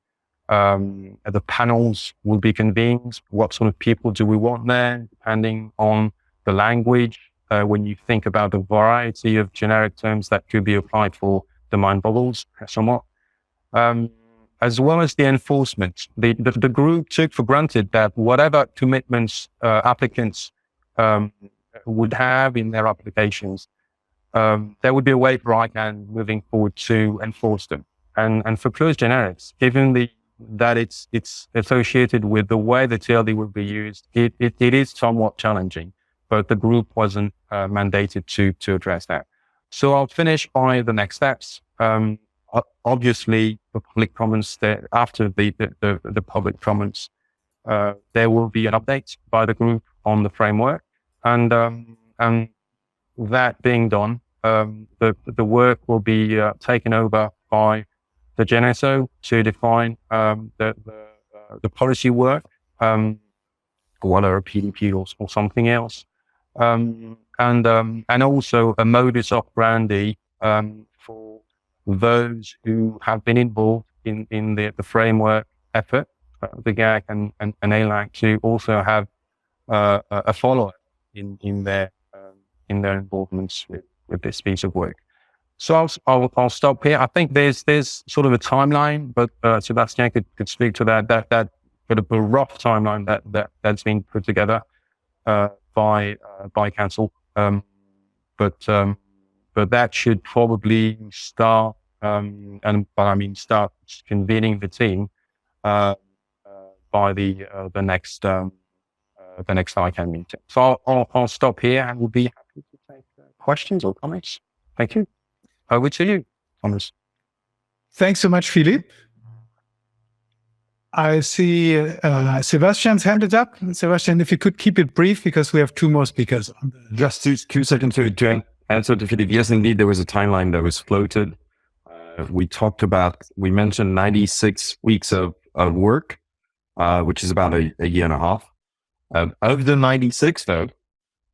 panels will be convened. What sort of people do we want there, depending on the language? When you think about the variety of generic terms that could be applied for domain bubbles, somewhat, as well as the enforcement. The group took for granted that whatever commitments applicants would have in their applications, there would be a way for ICANN moving forward to enforce them. And for closed generics, given the that it's associated with the way the TLD would be used, it is somewhat challenging, but the group wasn't mandated to address that. So I'll finish by the next steps. Obviously, the public comments after the public comments, there will be an update by the group on the framework, and that being done, the work will be taken over by the GNSO to define the policy work, whether a PDP or something else, and also a modus operandi for those who have been involved in the framework effort, the GAC and ALAC, to also have a follow-up in their involvements with this piece of work. So I'll stop here. I think there's sort of a timeline, but Sebastien could speak to that sort of a rough timeline that's been put together by council. But that should probably start, start convening the team by the next ICANN meeting. So I'll stop here, and we'll be happy to take questions or comments. Thank you. Over to you, Thomas. Thanks so much, Philippe. I see Sebastian's hand is up. Sebastien, if you could keep it brief, because we have two more speakers on the... Just 2 seconds to answer to Philippe. Yes, indeed, there was a timeline that was floated. We mentioned 96 weeks of work, which is about a year and a half. Of the 96, though,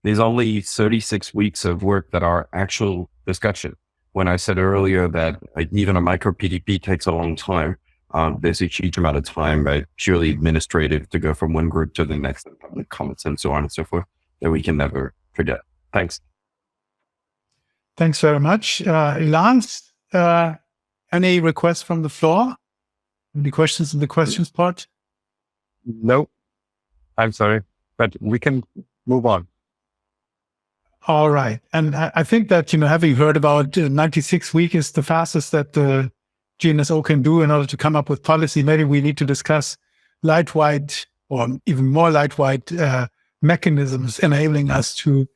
there's only 36 weeks of work that are actual discussion. When I said earlier that even a micro PDP takes a long time, there's a huge amount of time, purely administrative, to go from one group to the next, and public comments and so on and so forth, that we can never forget. Thanks. Thanks very much. Lance, any requests from the floor? Any questions in the questions part? No, I'm sorry, but we can move on. All right. And I think that, having heard about 96 weeks is the fastest that the GNSO can do in order to come up with policy, maybe we need to discuss lightweight or even more lightweight mechanisms enabling us to,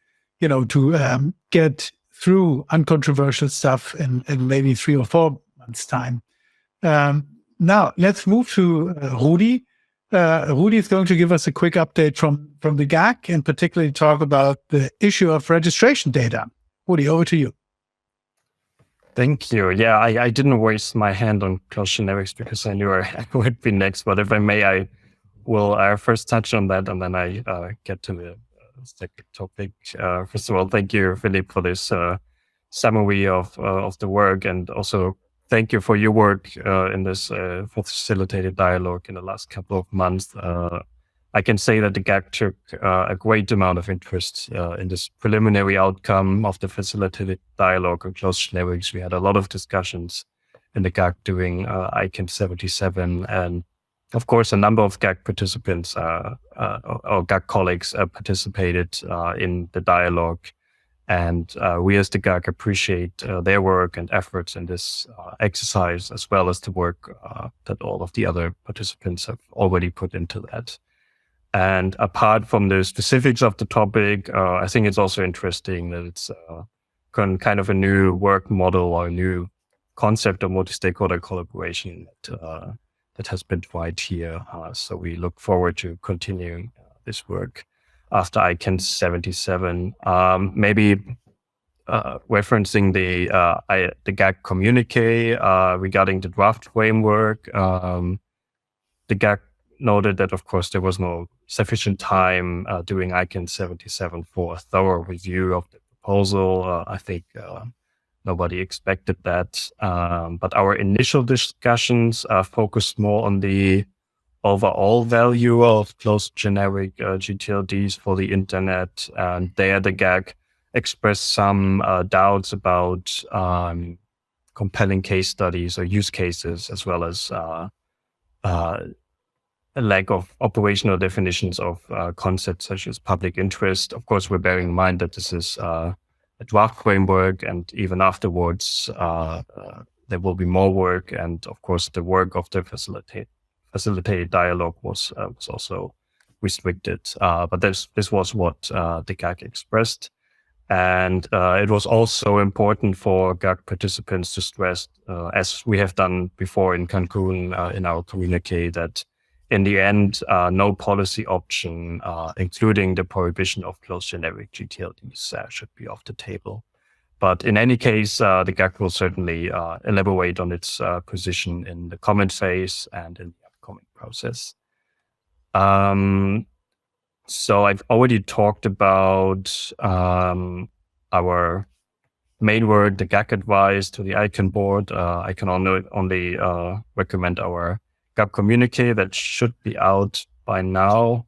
get through uncontroversial stuff in maybe 3 or 4 months' time. Now, let's move to Rudy. Rudy is going to give us a quick update from the GAC, and particularly talk about the issue of registration data. Rudy, over to you. Thank you. Yeah, I didn't raise my hand on closed generics because I knew I would be next. But if I may, I will first touch on that, and then I get to the second topic. First of all, thank you, Philippe, for this summary of the work, and also thank you for your work in this facilitated dialogue in the last couple of months. I can say that the GAC took a great amount of interest in this preliminary outcome of the facilitated dialogue on closed generics. We had a lot of discussions in the GAC during ICANN77, and of course, a number of GAC participants or GAC colleagues participated in the dialogue. And we as the GAC appreciate their work and efforts in this exercise, as well as the work that all of the other participants have already put into that. And apart from the specifics of the topic, I think it's also interesting that it's kind of a new work model or a new concept of multi-stakeholder collaboration that has been tried here. So we look forward to continuing this work after ICANN77, maybe referencing the GAC communique regarding the draft framework. The GAC noted that, of course, there was no sufficient time during ICANN77 for a thorough review of the proposal. I think nobody expected that. But our initial discussions focused more on the overall value of closed generic GTLDs for the internet. And there the GAC expressed some doubts about compelling case studies or use cases, as well as a lack of operational definitions of concepts such as public interest. Of course, we're bearing in mind that this is a draft framework, and even afterwards, there will be more work. And of course, the work of the facilitated dialogue was also restricted. But this was what the GAC expressed. And it was also important for GAC participants to stress, as we have done before in Cancun in our communique, that in the end, no policy option, including the prohibition of closed generic GTLDs, should be off the table. But in any case, the GAC will certainly elaborate on its position in the comment phase and in the upcoming process. So I've already talked about our main work, the GAC advice to the ICANN board. I can only recommend our GAC communique that should be out by now.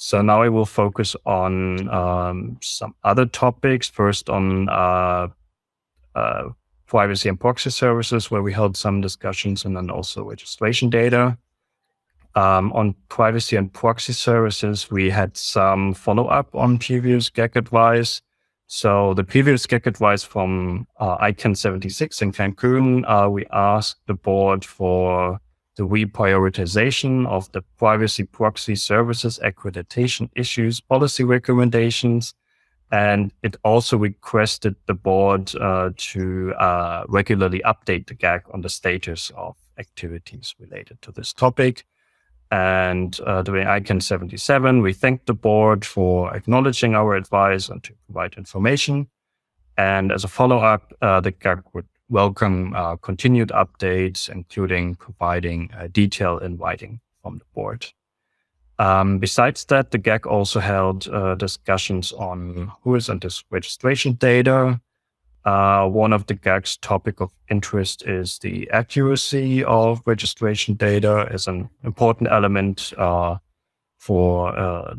So now I will focus on some other topics. First on privacy and proxy services, where we held some discussions, and then also registration data. On privacy and proxy services, we had some follow-up on previous GAC advice. So the previous GAC advice from ICANN76 in Cancun, we asked the board for the reprioritization of the privacy proxy services accreditation issues policy recommendations. And it also requested the board to regularly update the GAC on the status of activities related to this topic. And during ICANN77, we thanked the board for acknowledging our advice and to provide information. And as a follow-up, the GAC would welcome continued updates, including providing detail in writing from the board. Besides that, the GAC also held discussions on WHOIS and this registration data. One of the GAC's topic of interest is the accuracy of registration data as an important element for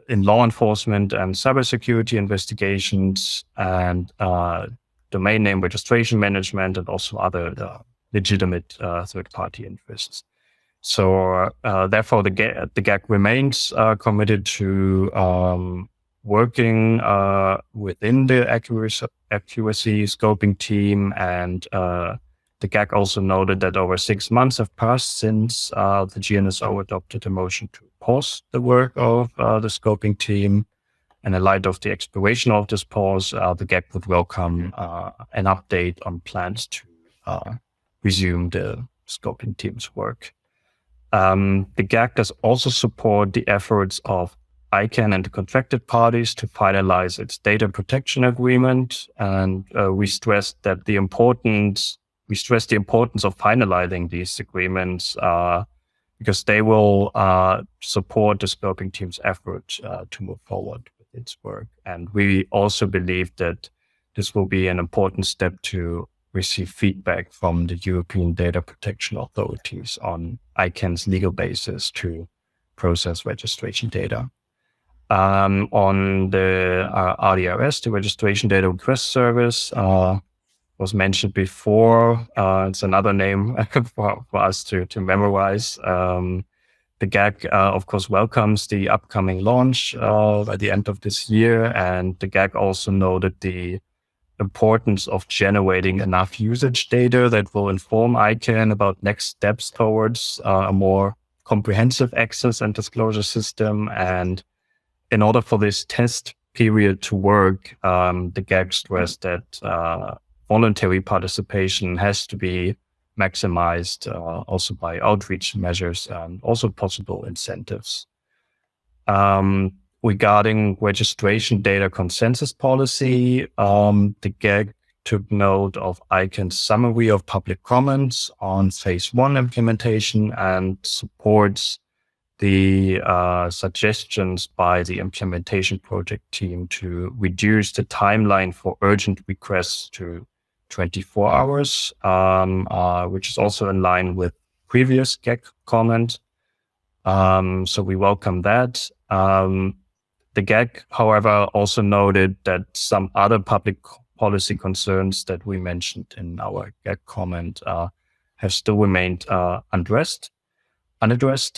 in law enforcement and cybersecurity investigations, and domain name registration management, and also other legitimate third-party interests. So therefore, the GAC remains committed to working within the accuracy scoping team, and the GAC also noted that over 6 months have passed since the GNSO adopted a motion to pause the work of the scoping team. And in light of the expiration of this pause, the GAC would welcome an update on plans to resume the scoping team's work. The GAC does also support the efforts of ICANN and the contracted parties to finalize its data protection agreement, and we stress the importance of finalizing these agreements because they will support the scoping team's effort to move forward with its work. And we also believe that this will be an important step to receive feedback from the European data protection authorities on ICANN's legal basis to process registration data. On the RDRS, the registration data request service, was mentioned before. It's another name for us to memorize. The GAC, of course, welcomes the upcoming launch at the end of this year. And the GAC also noted the importance of generating enough usage data that will inform ICANN about next steps towards a more comprehensive access and disclosure system. And in order for this test period to work, the GAC stressed that voluntary participation has to be maximized also by outreach measures and also possible incentives. Regarding registration data consensus policy, the GAC took note of ICANN's summary of public comments on phase 1 implementation and supports the suggestions by the implementation project team to reduce the timeline for urgent requests to 24 hours, which is also in line with previous GAC comment. So we welcome that. The GAC, however, also noted that some other public policy concerns that we mentioned in our GAC comment have still remained unaddressed,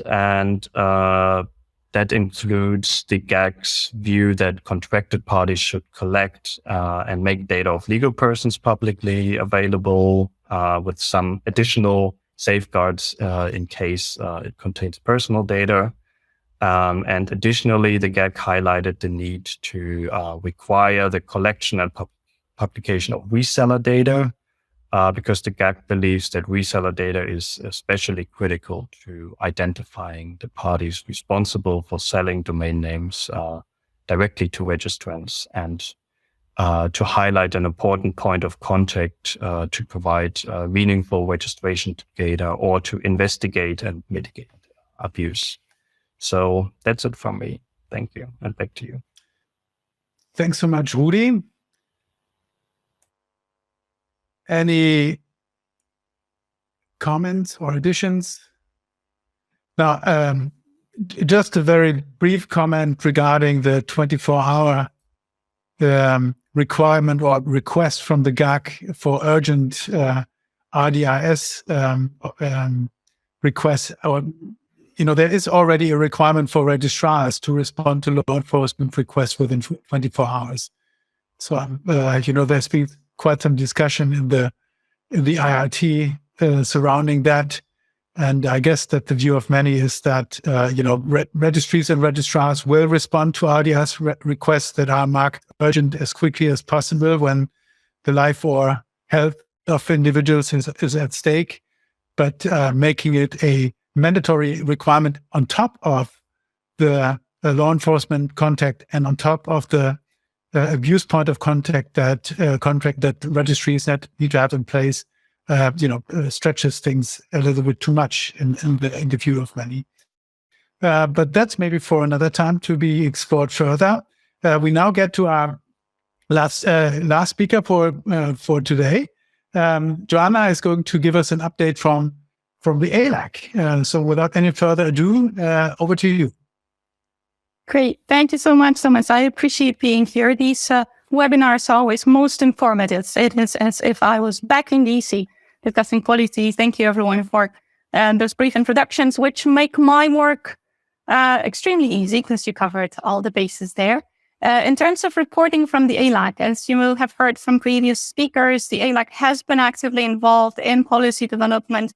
and that includes the GAC's view that contracted parties should collect and make data of legal persons publicly available with some additional safeguards in case it contains personal data. And additionally, the GAC highlighted the need to require the collection and publication of reseller data, because the GAC believes that reseller data is especially critical to identifying the parties responsible for selling domain names directly to registrants, and to highlight an important point of contact to provide meaningful registration data or to investigate and mitigate abuse. So that's it from me. Thank you. And back to you. Thanks so much, Rudy. Any comments or additions? Now, just a very brief comment regarding the 24-hour requirement or request from the GAC for urgent RDIS requests. There is already a requirement for registrars to respond to law enforcement requests within 24 hours. So, there's been quite some discussion in the IRT surrounding that. And I guess that the view of many is that, registries and registrars will respond to RDIS requests that are marked urgent as quickly as possible when the life or health of individuals is at stake. But making it a mandatory requirement on top of the law enforcement contact and on top of the abuse point of contact that contract that registries need to have in place, stretches things a little bit too much in the view of many. But that's maybe for another time to be explored further. We now get to our last speaker for today. Joanna is going to give us an update from the ALAC. So without any further ado, over to you. Great. Thank you so much, Thomas. I appreciate being here. These webinars are always most informative. It is as if I was back in DC discussing policy. Thank you, everyone, for those brief introductions, which make my work extremely easy because you covered all the bases there. In terms of reporting from the ALAC, as you will have heard from previous speakers, the ALAC has been actively involved in policy development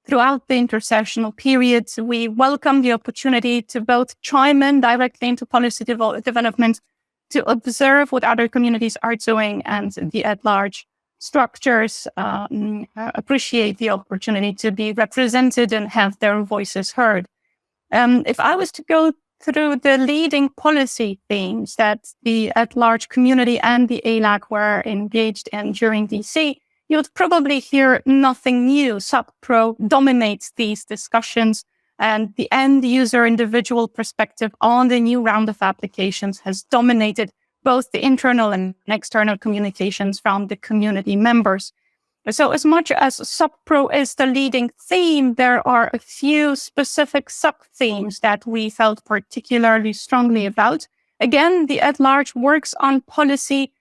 throughout the intersessional period. We welcome the opportunity to both chime in directly into policy development, to observe what other communities are doing, and the at-large structures appreciate the opportunity to be represented and have their voices heard. If I was to go through the leading policy themes that the at-large community and the ALAC were engaged in during DC, you would probably hear nothing new. Sub-Pro dominates these discussions, and the end-user individual perspective on the new round of applications has dominated both the internal and external communications from the community members. So as much as Sub-Pro is the leading theme, there are a few specific sub-themes that we felt particularly strongly about. Again, the at-large works on policy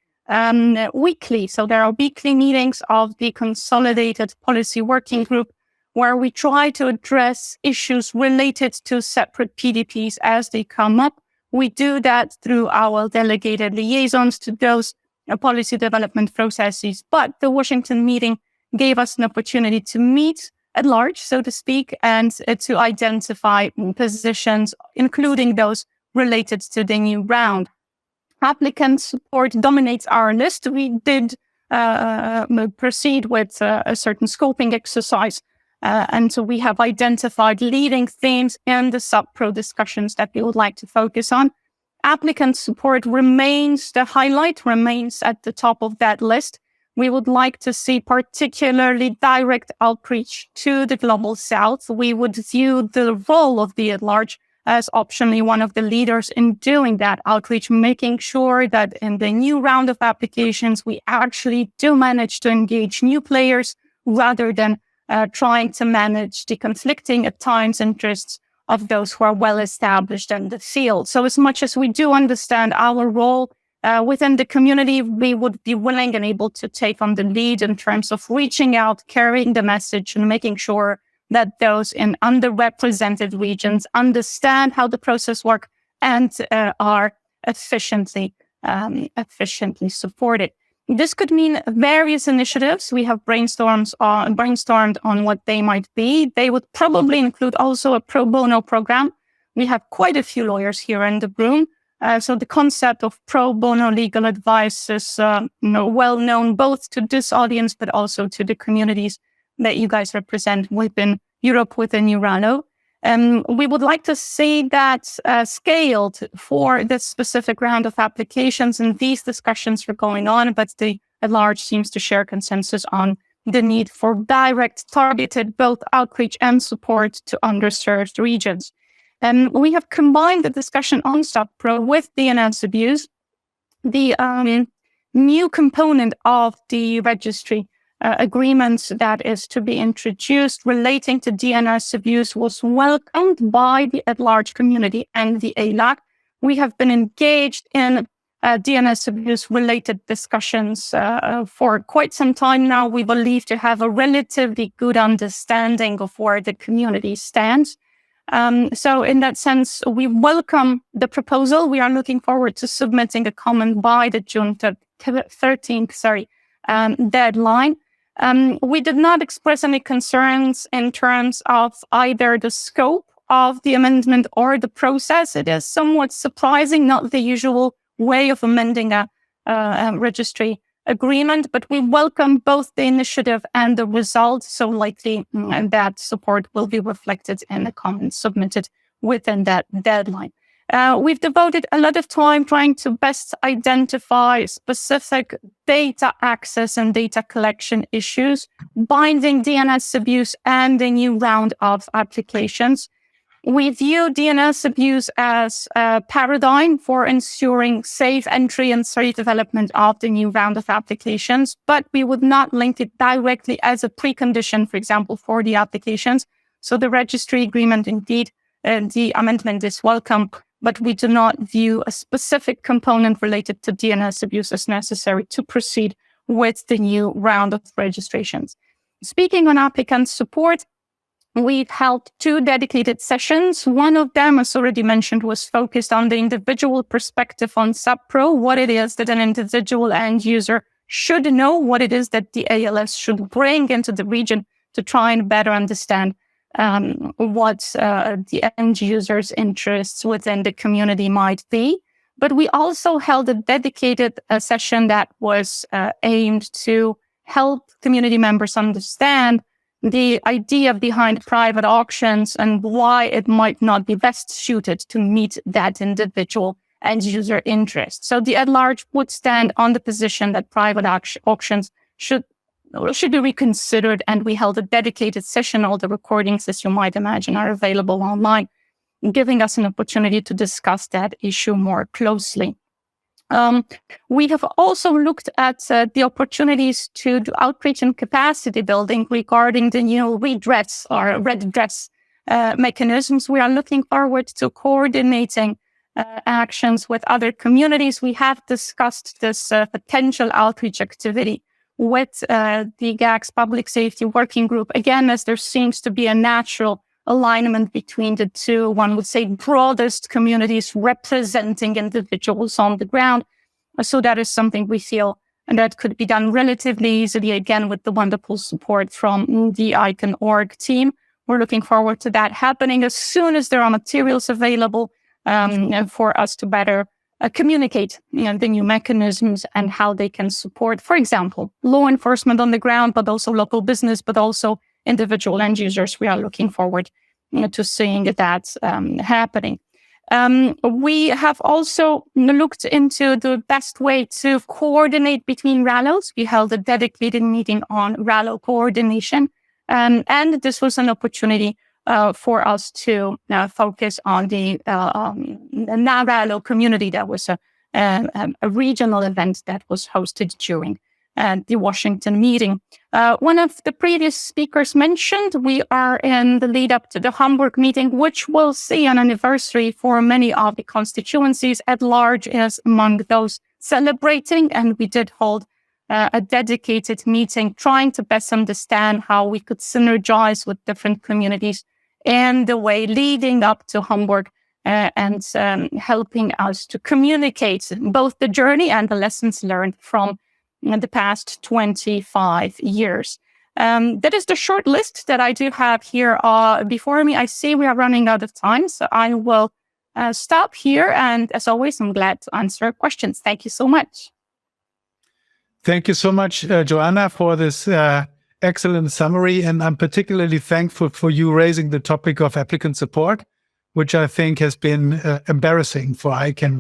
weekly. So there are weekly meetings of the Consolidated Policy Working Group where we try to address issues related to separate PDPs as they come up. We do that through our delegated liaisons to those policy development processes. But the Washington meeting gave us an opportunity to meet at large, so to speak, and to identify positions, including those related to the new round. Applicant support dominates our list. We did proceed with a certain scoping exercise, and so we have identified leading themes in the Sub-Pro discussions that we would like to focus on. Applicant support remains the highlight, remains at the top of that list. We would like to see particularly direct outreach to the Global South. We would view the role of the at-large as optionally one of the leaders in doing that outreach, making sure that in the new round of applications, we actually do manage to engage new players rather than trying to manage the conflicting at times interests of those who are well established in the field. So as much as we do understand our role within the community, we would be willing and able to take on the lead in terms of reaching out, carrying the message, and making sure that those in underrepresented regions understand how the process works and are efficiently supported. This could mean various initiatives. We have brainstormed on what they might be. They would probably include also a pro bono program. We have quite a few lawyers here in the room. So the concept of pro bono legal advice is well known both to this audience, but also to the communities that you guys represent within Europe, within Uralo. We would like to see that scaled for this specific round of applications, and these discussions are going on, but the at large seems to share consensus on the need for direct, targeted both outreach and support to underserved regions. We have combined the discussion on SubPro with DNS abuse. The new component of the registry agreements that is to be introduced relating to DNS abuse was welcomed by the at-large community and the ALAC. We have been engaged in DNS abuse-related discussions for quite some time now. We believe to have a relatively good understanding of where the community stands. So in that sense, we welcome the proposal. We are looking forward to submitting a comment by the June 13th deadline. We did not express any concerns in terms of either the scope of the amendment or the process. It is somewhat surprising, not the usual way of amending a registry agreement, but we welcome both the initiative and the result. So likely that support will be reflected in the comments submitted within that deadline. We've devoted a lot of time trying to best identify specific data access and data collection issues, binding DNS abuse and the new round of applications. We view DNS abuse as a paradigm for ensuring safe entry and safe development of the new round of applications, but we would not link it directly as a precondition, for example, for the applications. So the registry agreement, indeed, the amendment is welcome, but we do not view a specific component related to DNS abuse as necessary to proceed with the new round of registrations. Speaking on applicant support, we've held 2 dedicated sessions. One of them, as already mentioned, was focused on the individual perspective on SubPro, what it is that an individual end user should know, what it is that the ALS should bring into the region to try and better understand what the end user's interests within the community might be. But we also held a dedicated session that was aimed to help community members understand the idea behind private auctions and why it might not be best suited to meet that individual end user interest. So the at-large would stand on the position that private auctions should be reconsidered, and we held a dedicated session. All the recordings, as you might imagine, are available online, giving us an opportunity to discuss that issue more closely. We have also looked at the opportunities to do outreach and capacity building regarding the new redress or redress mechanisms. We are looking forward to coordinating actions with other communities. We have discussed this potential outreach activity with the GACS Public Safety Working Group, again, as there seems to be a natural alignment between the two, one would say, broadest communities representing individuals on the ground. So that is something we feel and that could be done relatively easily, again, with the wonderful support from the ICANN org team. We're looking forward to that happening as soon as there are materials available for us to better communicate the new mechanisms and how they can support, for example, law enforcement on the ground, but also local business, but also individual end users. We are looking forward to seeing that happening. We have also looked into the best way to coordinate between RALOs. We held a dedicated meeting on RALO coordination, and this was an opportunity for us to focus on the NARALO community. That was a regional event that was hosted during the Washington meeting. One of the previous speakers mentioned we are in the lead up to the Hamburg meeting, which will see an anniversary for many of the constituencies. At large is among those celebrating, and we did hold a dedicated meeting trying to best understand how we could synergize with different communities in the way leading up to Hamburg and helping us to communicate both the journey and the lessons learned from in the past 25 years. That is the short list that I do have here before me. I see we are running out of time, so I will stop here. And as always, I'm glad to answer questions. Thank you so much. Thank you so much, Joanna, for this excellent summary. And I'm particularly thankful for you raising the topic of applicant support, which I think has been embarrassing for ICANN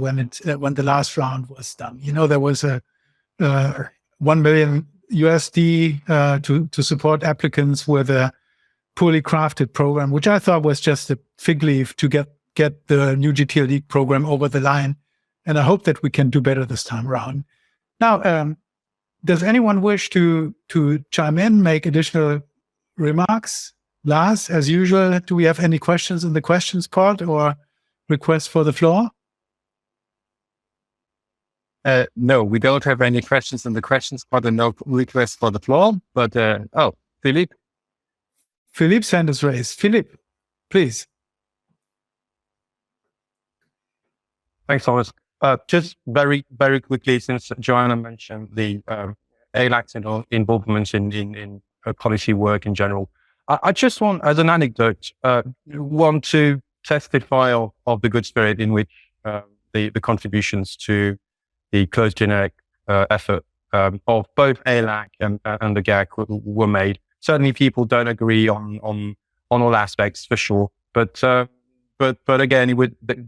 when the last round was done. You know, there was a $1 million USD to support applicants with a poorly crafted program, which I thought was just a fig leaf to get the new GTL League program over the line. And I hope that we can do better this time around. Now, does anyone wish to chime in, make additional remarks? Lars, as usual, do we have any questions in the questions part or requests for the floor? No, we don't have any questions in the questions part and no requests for the floor. But, Philippe? Philippe's hand is raised. Philippe, please. Thanks, Thomas. Just very, very quickly, since Joanna mentioned the ALAC's involvement in policy work in general, I just want, as an anecdote, want to testify of the good spirit in which the contributions to the closed generic effort of both ALAC and the GAC were made. Certainly, people don't agree on all aspects for sure, but again,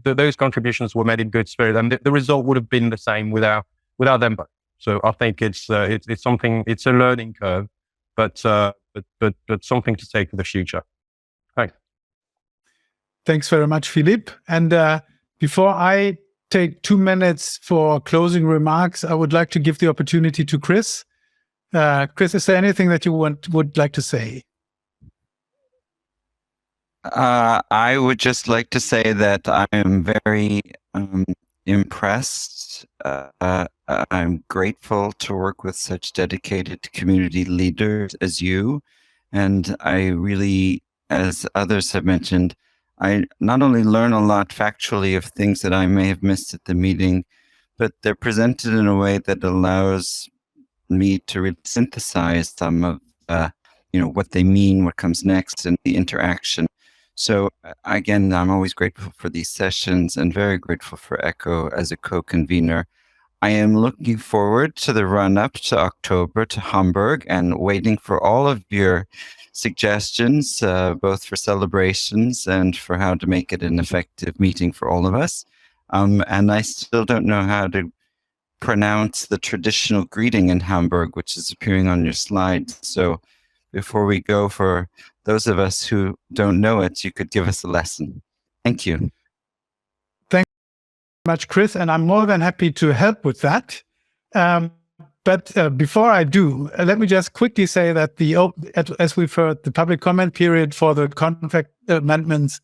those contributions were made in good spirit, and the result would have been the same without them. So I think it's something. It's a learning curve, but something to take for the future. Thanks. Thanks very much, Philippe. And before I take 2 minutes for closing remarks, I would like to give the opportunity to Chris. Chris, is there anything that you would like to say? I would just like to say that I am very impressed. I'm grateful to work with such dedicated community leaders as you. And I really, as others have mentioned, I not only learn a lot factually of things that I may have missed at the meeting, but they're presented in a way that allows me to really synthesize some of what they mean, what comes next, and the interaction. So again, I'm always grateful for these sessions and very grateful for ECHO as a co-convener. I am looking forward to the run-up to October to Hamburg and waiting for all of your suggestions, both for celebrations and for how to make it an effective meeting for all of us. And I still don't know how to pronounce the traditional greeting in Hamburg, which is appearing on your slide. So before we go, for those of us who don't know it, you could give us a lesson. Thank you. Thank you very much, Chris, and I'm more than happy to help with that. But before I do, let me just quickly say that as we've heard, the public comment period for the contract amendments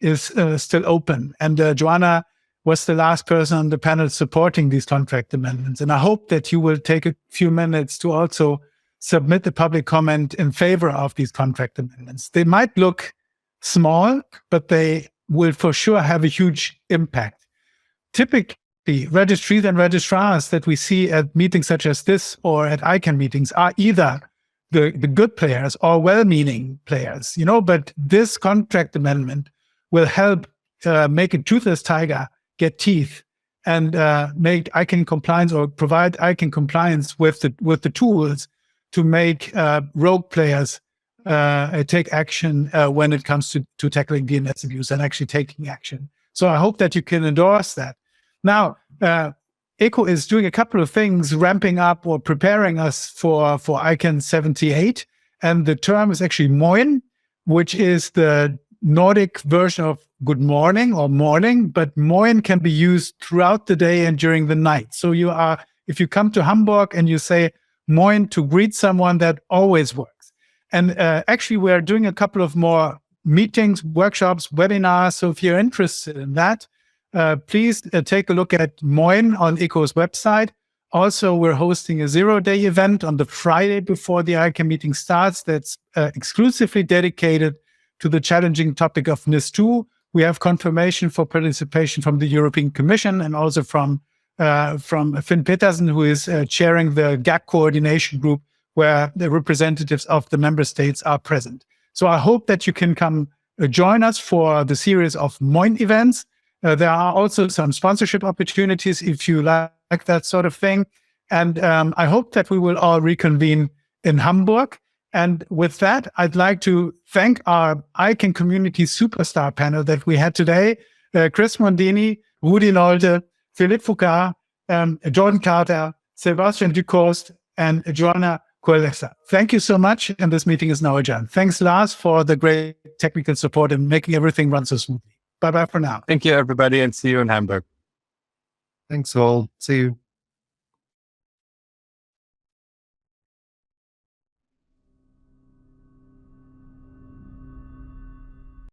is still open. And Joanna was the last person on the panel supporting these contract amendments. And I hope that you will take a few minutes to also submit the public comment in favor of these contract amendments. They might look small, but they will for sure have a huge impact. Typically, registries and registrars that we see at meetings such as this or at ICANN meetings are either the good players or well-meaning players, but this contract amendment will help make a toothless tiger get teeth and make ICANN compliance or provide ICANN compliance with the tools to make rogue players take action when it comes to tackling DNS abuse and actually taking action. So I hope that you can endorse that. Now, ECHO is doing a couple of things, ramping up or preparing us for ICANN78. And the term is actually Moin, which is the Nordic version of good morning or morning, but Moin can be used throughout the day and during the night. So if you come to Hamburg and you say Moin to greet someone, that always works. And actually, we're doing a couple of more meetings, workshops, webinars. So if you're interested in that, please take a look at Moin on ECHO's website. Also, we're hosting a 0-day event on the Friday before the ICANN meeting starts that's exclusively dedicated to the challenging topic of NIS2. We have confirmation for participation from the European Commission and also from from Finn Petersen, who is chairing the GAC coordination group, where the representatives of the member states are present. So I hope that you can come join us for the series of MOIN events. There are also some sponsorship opportunities if you like that sort of thing. And I hope that we will all reconvene in Hamburg. And with that, I'd like to thank our ICANN community superstar panel that we had today. Chris Mondini, Rudy Nolde, Philippe Fouquart, Jordan Carter, Sebastien Ducos, and Joanna. Thank you so much. And this meeting is now adjourned. Thanks, Lars, for the great technical support and making everything run so smoothly. Bye-bye for now. Thank you, everybody, and see you in Hamburg. Thanks all. See you.